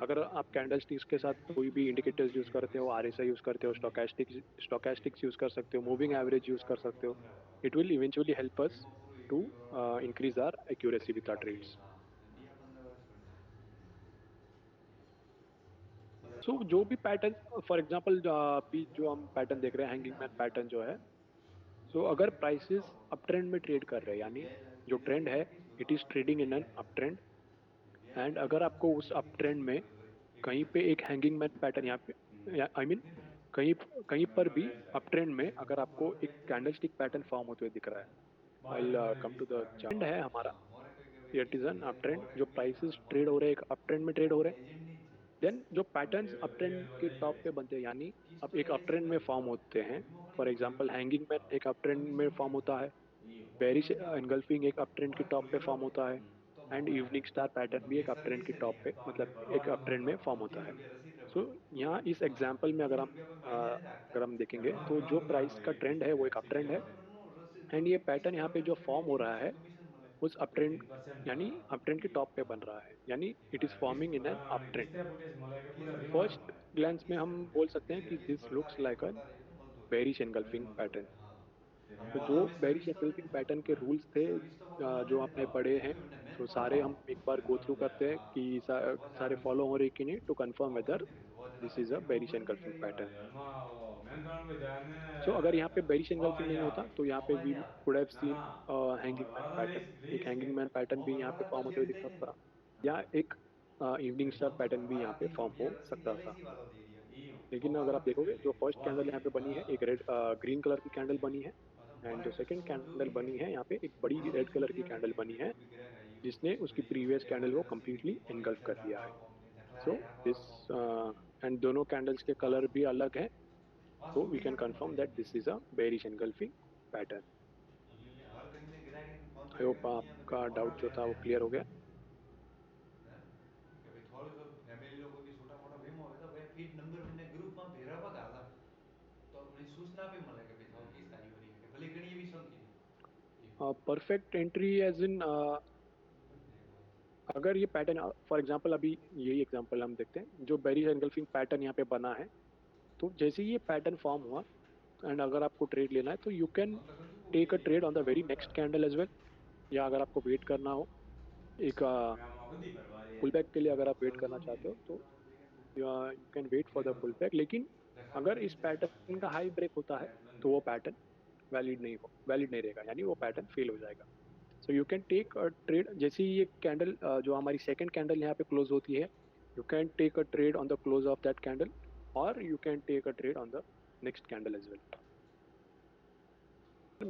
अगर आप कैंडलस्टिक्स के साथ कोई भी इंडिकेटर्स यूज करते हो आरएसआई यूज करते हो स्टोकेस्टिक्स यूज कर सकते हो मूविंग एवरेज यूज कर सकते हो it will eventually help us to increase our accuracy with our trades. So जो भी पैटर्न फॉर एग्जांपल अभी जो हम पैटर्न देख रहे हैं हैंगिंग मैन पैटर्न जो है सो अगर प्राइसेस अप ट्रेंड में ट्रेड कर रहे हैं यानी जो ट्रेंड है it is trading in an up trend and अगर आपको उस अप ट्रेंड में कहीं पे एक हैंगिंग मैन पैटर्न यहाँ पे आई मीन कहीं कहीं पर भी अप ट्रेंड में अगर आपको एक कैंडलस्टिक पैटर्न फॉर्म होते हुए दिख रहा है आई कम टू द चार्ट है हमारा it is an up trend जो प्राइसेस ट्रेड हो रहे हैं एक अप ट्रेंड में ट्रेड हो रहे हैं देन जो पैटर्न्स अप ट्रेंड के टॉप पे बनते हैं यानी अब एक अप ट्रेंड में फॉर्म होते हैं फॉर एग्जांपल हैंगिंग मैन एक अप ट्रेंड में फॉर्म होता है बेरिश एनगल्फिंग एक अप ट्रेंड के टॉप पे फॉर्म होता है एंड इवनिंग स्टार पैटर्न भी एक अप ट्रेंड के टॉप पे मतलब एक अप ट्रेंड में फॉर्म होता है. सो यहाँ इस एग्जांपल में अगर हम देखेंगे तो जो प्राइस का ट्रेंड है वो एक अप ट्रेंड है एंड ये पैटर्न यहाँ पे जो फॉर्म हो रहा है उस अप ट्रेंड यानी अप ट्रेंड के टॉप पे बन रहा है यानी it is forming in an up trend. First glance में हम बोल सकते हैं कि this looks like a bearish engulfing pattern. तो जो बेरिश एंगल्फिंग पैटर्न के रूल्स थे जो हमने पढ़े हैं तो सारे हम एक बार गो थ्रू करते हैं कि सारे फॉलो हो रहे कि नहीं to confirm whether this is a bearish engulfing pattern. So अगर यहाँ पे बेरिश एंगल्फिंग नहीं होता तो यहाँ पे we could have seen hanging man pattern. एक हैंगिंग मैन पैटर्न भी यहाँ पे फॉर्म होते हुए दिख सकता था या एक इवनिंग स्टार पैटर्न भी यहाँ पे फॉर्म हो सकता था. लेकिन अगर आप देखोगे जो फर्स्ट कैंडल यहाँ पे बनी है एक रेड ग्रीन कलर की कैंडल बनी है एंड जो सेकंड कैंडल बनी है यहाँ पे एक बड़ी रेड कलर की कैंडल बनी है जिसने उसकी प्रीवियस कैंडल को कम्प्लीटली एनगल्फ कर दिया है. सो दिस एंड दोनों कैंडल्स के कलर भी अलग हैं So we can confirm that this is a bearish engulfing pattern. हर कहीं ने गिरा के फोन I पे hope नहीं है तो आपका भाई डाउट जो था वो क्लियर हो गया. हैं કે ભાઈ થોડું સો ફેમિલી લોકો की छोटा मोटा वीमो है तो भाई फीड नंबर मैंने ग्रुप में भेरा बा गाला तो उन्हें सूचना पे મળે કે ભાઈ થાવ की स्थाई हो रही है कि भले घणी भी संख्या नहीं परफेक्ट एंट्री एज इन अगर ये पैटर्न फॉर एग्जांपल अभी यही एग्जांपल हम देखते हैं जो बेरिश एंगल्फिंग पैटर्न यहाँ पे बना है. तो जैसे ये पैटर्न फॉर्म हुआ एंड अगर आपको ट्रेड लेना है तो यू कैन हम तो समझू को टेक अ यही ट्रेड ऑन द वेरी बता नेक्स्ट कैंडल एज वेल. या अगर आपको वेट करना हो एक આમાં બધી ભરવારી है पुल बैक के लिए अगर आप वेट करना सर्वर चाहते हो नहीं तो you can wait for the pull back. लेकिन अगर इस पैटर्न का हाई ब्रेक होता है तो वो पैटर्न वैलिड नहीं रहेगा, यानी वो पैटर्न फेल हो जाएगा. So you can take a trade. जैसे ही ये कैंडल जो हमारी सेकंड कैंडल यहाँ पे क्लोज होती है, you can take a trade on the close of that candle और you can take a trade on the next candle as well.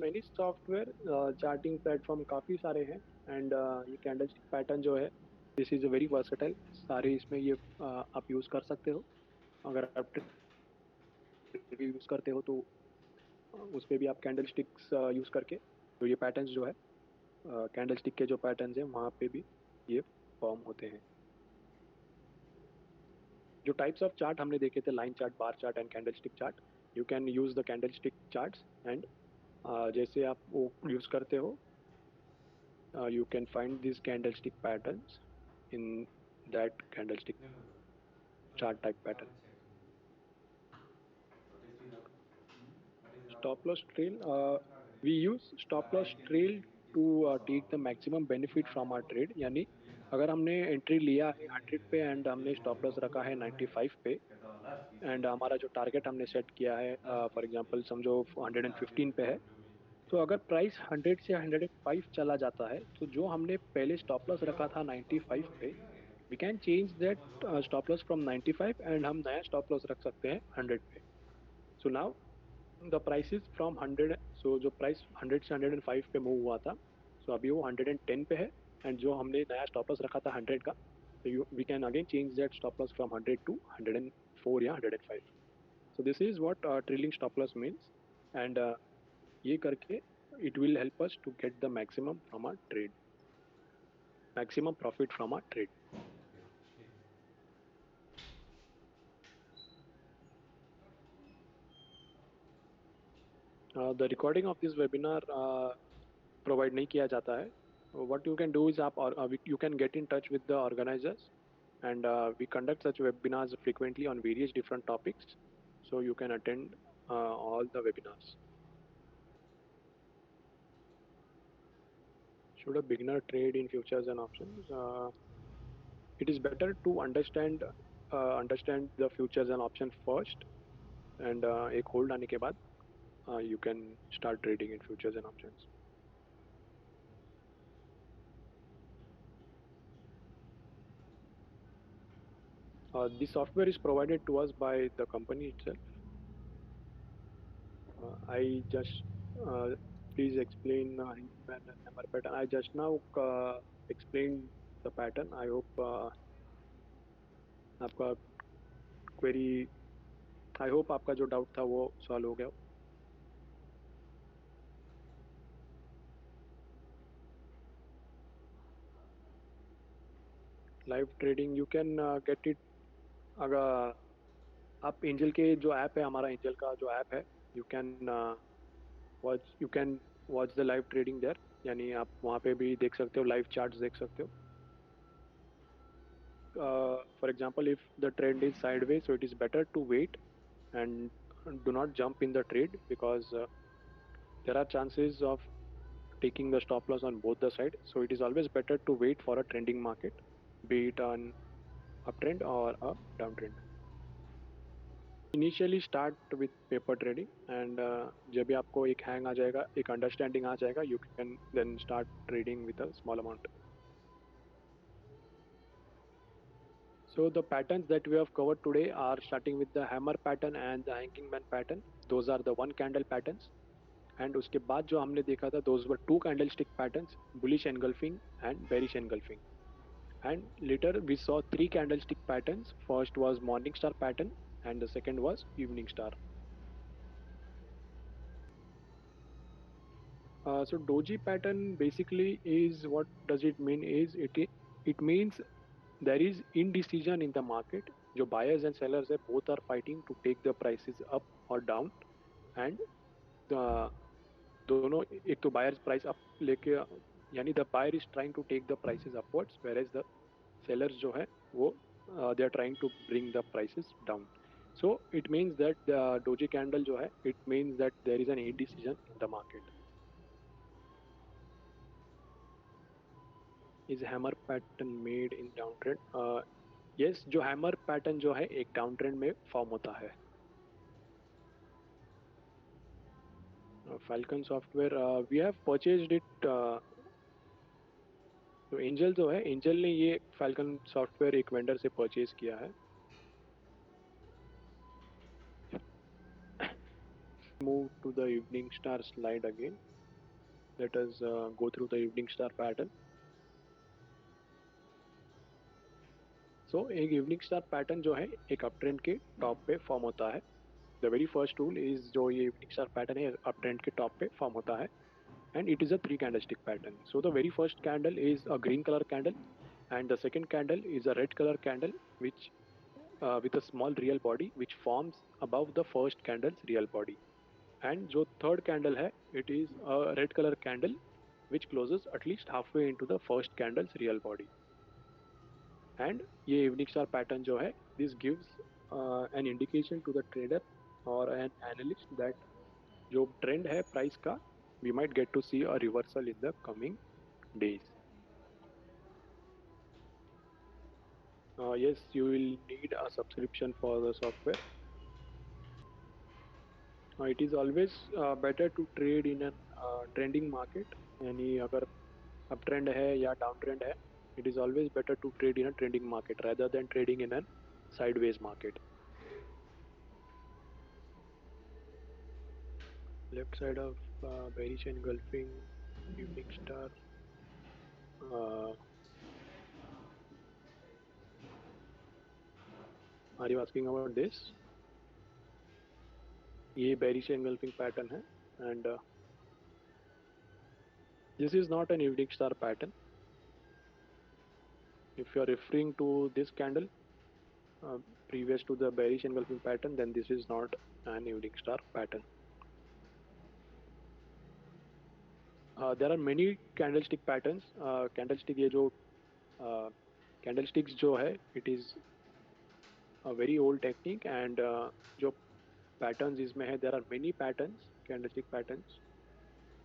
Many software charting platform काफ़ी सारे हैं एंड ये कैंडलस्टिक पैटर्न जो है this is a very versatile. सारे इसमें ये आप यूज़ कर सकते हो. अगर आप यूज़ करते हो तो उस पर भी आप कैंडलस्टिक्स यूज़ करके तो ये पैटर्न्स जो है कैंडलस्टिक के जो पैटर्न्स हैं वहाँ पे भी ये फॉर्म होते हैं. जो टाइप्स ऑफ चार्ट हमने देखे थे line chart, bar chart and candlestick chart, you can use the candlestick charts and जैसे आप वो यूज़ करते हो you can find these candlestick patterns in that candlestick chart type pattern. Stop loss trail, we use stop loss trail to take the maximum benefit from our trade. यानी अगर हमने एंट्री लिया है 100 पे एंड हमने स्टॉप लॉस रखा है 95 पे एंड हमारा जो टारगेट हमने सेट किया है फॉर एग्जांपल समझो 115 पे है, तो अगर प्राइस 100 से 105 चला जाता है तो जो हमने पहले स्टॉप लॉस रखा था 95 पे, we can change that stop loss from 95 and हम नया स्टॉप लॉस रख सकते हैं 100 पे. So now the price is from 100. So जो प्राइस 100 से 105 पे मूव हुआ था, सो अभी वो 110 पे है एंड जो हमने नया स्टॉप लॉस रखा था 100 का, तो we can again change that stop loss from 100 to 104 या 105. So this is what trailing stop loss means and ये करके it will help us to get the maximum from our trade, maximum profit from our trade. The recording of this webinar provide नहीं किया जाता है. What you can do is आप you can get in touch with the organizers and we conduct such webinars frequently on various different topics, so you can attend all the webinars. Should a beginner trade in futures and options? It is better to understand the futures and options first, and एक hold आने के बाद you can start trading in futures and options. This software is provided to us by the company itself. I just please explain hammer pattern. I just now explained the pattern. I hope आपका query, I hope आपका जो doubt था वो solve हो गया. Live trading you can get it. अगर आप एंजल के जो ऐप है, हमारा एंजल का जो ऐप है, you can watch the live trading there. यानी आप वहाँ पे भी देख सकते हो, लाइव चार्ट्स देख सकते हो. For example if the trend is sideways, so it is better to wait and do not jump in the trade because there are chances of taking the stop loss on both the side. So it is always better to wait for a trending market, be it an uptrend or a downtrend. Initially start with paper trading and जब भी आपको एक हैंग आ जाएगा, एक अंडरस्टैंडिंग आ जाएगा, you can then start trading with a small amount. So the patterns that we have covered today are starting with the hammer pattern and the hanging man pattern. Those are the one candle patterns. And उसके बाद जो हमने देखा था, those were two candlestick patterns, bullish engulfing and bearish engulfing. And later we saw three candlestick patterns. First was morning star pattern and the second was evening star. So doji pattern basically is, what does it mean is it means there is indecision in the market. जो buyers and sellers है both are fighting to take the prices up or down, and the दोनों, एक तो buyers price up लेके, यानी the buyer is trying to take the prices upwards, whereas the sellers जो है वो they are trying to bring the prices down. So it means that the doji candle जो है, it means that there is an indecision in the market. Is hammer pattern made in downtrend? Yes, जो hammer pattern जो है एक downtrend में फॉर्म होता है. Falcon software, we have purchased it. तो एंजल जो है, एंजल ने ये Falcon software एक वेंडर से परचेज किया है. Move to the evening star slide again. Let us go through the evening star pattern. So एक evening star pattern जो है एक uptrend के टॉप पे फॉर्म होता है. The very first tool is जो ये evening star pattern है uptrend के टॉप पे फॉर्म होता है, and it is a 3 candlestick pattern. So the very first candle is a green color candle, and the second candle is a red color candle which with a small real body which forms above the first candle's real body. And जो third candle है, it is a red color candle which closes at least halfway into the first candle's real body. And ये evening star pattern जो है, this gives an indication to the trader or an analyst that जो trend है price का, we might get to see a reversal in the coming days. Yes, you will need a subscription for the software. It is always better to trade in a trending market. यानी अगर uptrend है या downtrend है, it is always better to trade in a trending market rather than trading in a sideways market. Left side of bearish engulfing evening star. Are you asking about this? ये bearish engulfing pattern है, and this is not an evening star pattern. If you are referring to this candle previous to the bearish engulfing pattern, then this is not an evening star pattern. There are many candlestick patterns. Candlestick ये जो candlesticks जो है, it is a very old technique, and जो patterns इसमें है, there are many patterns, candlestick patterns.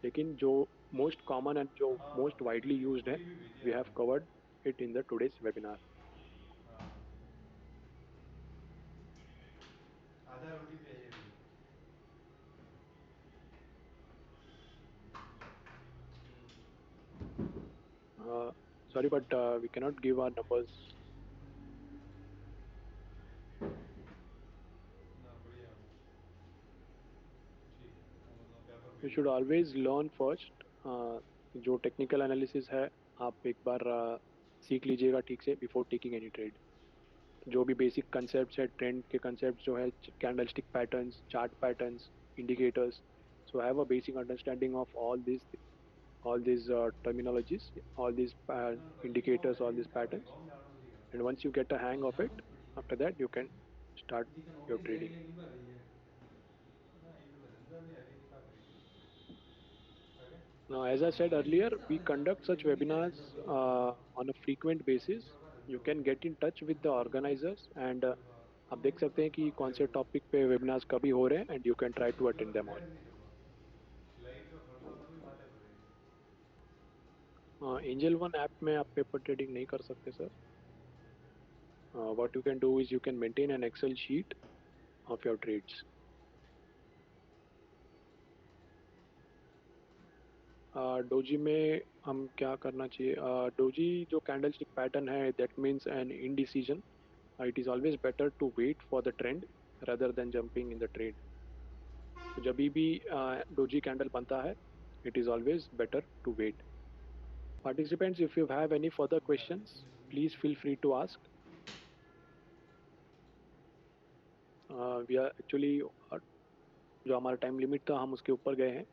लेकिन जो most common and जो most widely used है, we have covered it in the today's webinar. आधा रोटी पे है भी. Sorry, but we cannot give our numbers. ना बढ़िया. ठीक है, मतलब paper. You should always learn first. जो टेक्निकल एनालिसिस है, आप एक बार सीख लीजिएगा ठीक से बिफोर टेकिंग एनी ट्रेड. जो भी बेसिक कंसेप्ट्स है, ट्रेंड के कंसेप्ट्स जो है, candlestick patterns, chart patterns, indicators, so have a basic understanding of all these terminologies, all these indicators, all these patterns, and once you get a hang of it, after that you can start your trading. Now, as I said earlier, we conduct such webinars on a frequent basis. You can get in touch with the organizers, and आप देख सकते हैं कि कौन से टॉपिक पे वेबिनार्स कभी हो रहे हैं, and you can try to attend them all. Angel One app में आप पेपर ट्रेडिंग नहीं कर सकते sir. What you can do is you can maintain an Excel sheet of your trades. Doji में हम क्या करना चाहिए? डोजी जो कैंडलस्टिक पैटर्न है, that means an indecision. It is always better to wait for the trend rather than jumping in the trade. तो जब भी डोजी कैंडल बनता है, it is always better to wait. Participants, if you have any further questions, please feel free to ask. We are actually जो हमारा टाइम लिमिट था, हम उसके ऊपर गए हैं.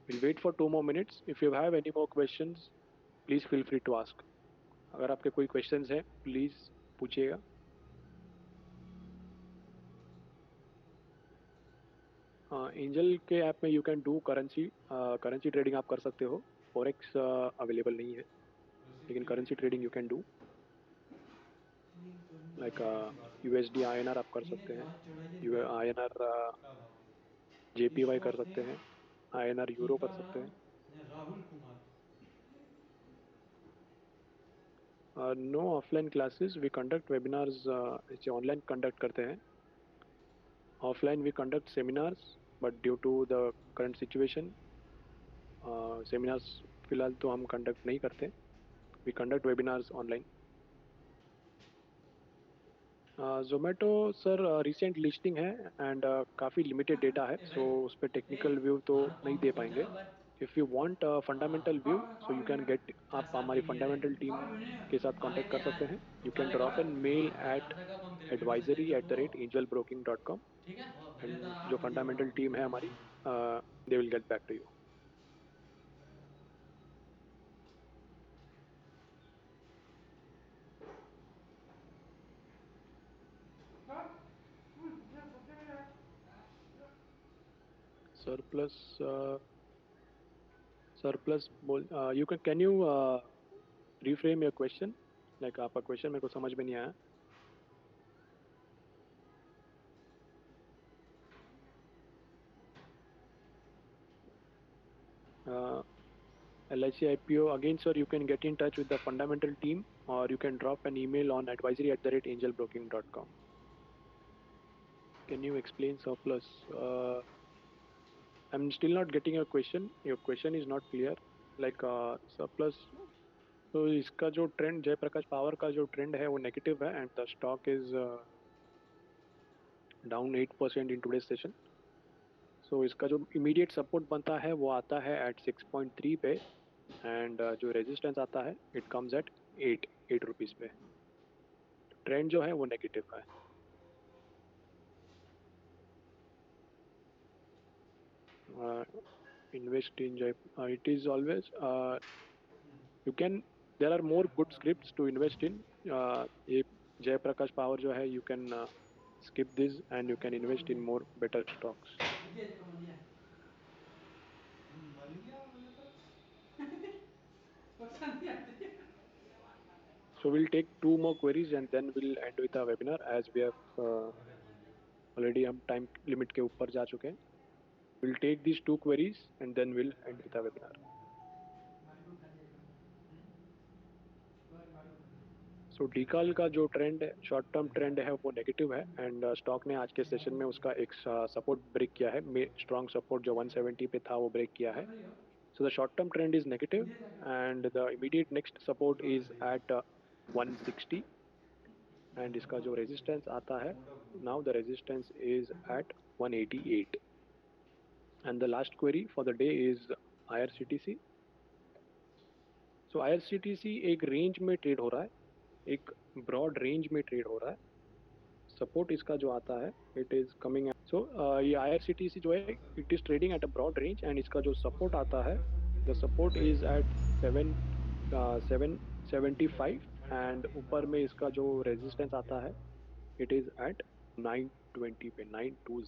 We'll wait for 2 more minutes. If you have any more questions, please feel free to ask. अगर आपके कोई questions हैं, please पूछिएगा. एंजल के ऐप में you can do currency trading आप कर सकते हो. फॉरेक्स अवेलेबल नहीं है, लेकिन currency trading you can do. Like USD INR आप कर सकते हैं. INR JPY कर सकते हैं. INR यूरो कर सकते हैं. Rahul Kumar. No offline classes. We conduct webinars. इसे ऑनलाइन कंडक्ट करते हैं. Offline we conduct seminars, but due to the current situation seminars फिलहाल तो हम कंडक्ट नहीं करते. We conduct webinars online. Zomato sir recent listing है एंड काफ़ी लिमिटेड डेटा है, सो उस पर टेक्निकल व्यू तो नहीं दे पाएंगे. If you want fundamental view, so you can get, आप हमारी फंडामेंटल टीम के साथ कांटेक्ट कर सकते हैं. You can drop an mail at advisory@angelbroking.com ठीक है. एंड जो फंडामेंटल टीम है हमारी, they will get back to you. सरप्लस बोल, you can you reframe your question? Like आपका क्वेश्चन मेरे को समझ में नहीं आया. LIC IPO again, sir. You can get in touch with the fundamental team, or you can drop an email on advisory@angelbroking.com. Can you explain surplus? I'm still not getting your question. Your question is not clear. Like surplus. तो इसका जो ट्रेंड, जयप्रकाश पावर का जो ट्रेंड है वो नेगेटिव है and the stock is down 8% in today's session. So इसका जो इमीडिएट सपोर्ट बनता है वो आता है एट 6.3 पे एंड जो रेजिस्टेंस आता है इट कम्स एट 8 रुपीज़ पे. ट्रेंड जो है वो नेगेटिव है. Invest in Jai. It is always you can. There are more good scripts to invest in. ये जयप्रकाश पावर जो है, you can skip this and you can invest in more better stocks. So we'll take 2 more queries and then we'll end with our webinar, as we have already हम time limit के ऊपर जा चुके हैं. We'll take these 2 queries and then we'll end with our webinar. सो डीकाल का जो ट्रेंड है, शॉर्ट टर्म ट्रेंड है, वो नेगेटिव है एंड स्टॉक ने आज के सेशन में उसका एक सपोर्ट ब्रेक किया है. स्ट्रॉन्ग सपोर्ट जो 170 पे था वो ब्रेक किया है. So the short term trend is negative and the immediate next support is at 160 and इसका जो रेजिस्टेंस आता है, now the resistance is at 188 and the last query for the day is IRCTC. So IRCTC एक रेंज में ट्रेड हो रहा है, एक ब्रॉड रेंज में ट्रेड हो रहा है. सपोर्ट इसका जो आता है इट इज कमिंग. सो ये IRCTC जो है it is trading at a broad range and इसका जो सपोर्ट आता है, the support is at 775 and ऊपर में इसका जो रेजिस्टेंस आता है इट इज एट 920 पे 920.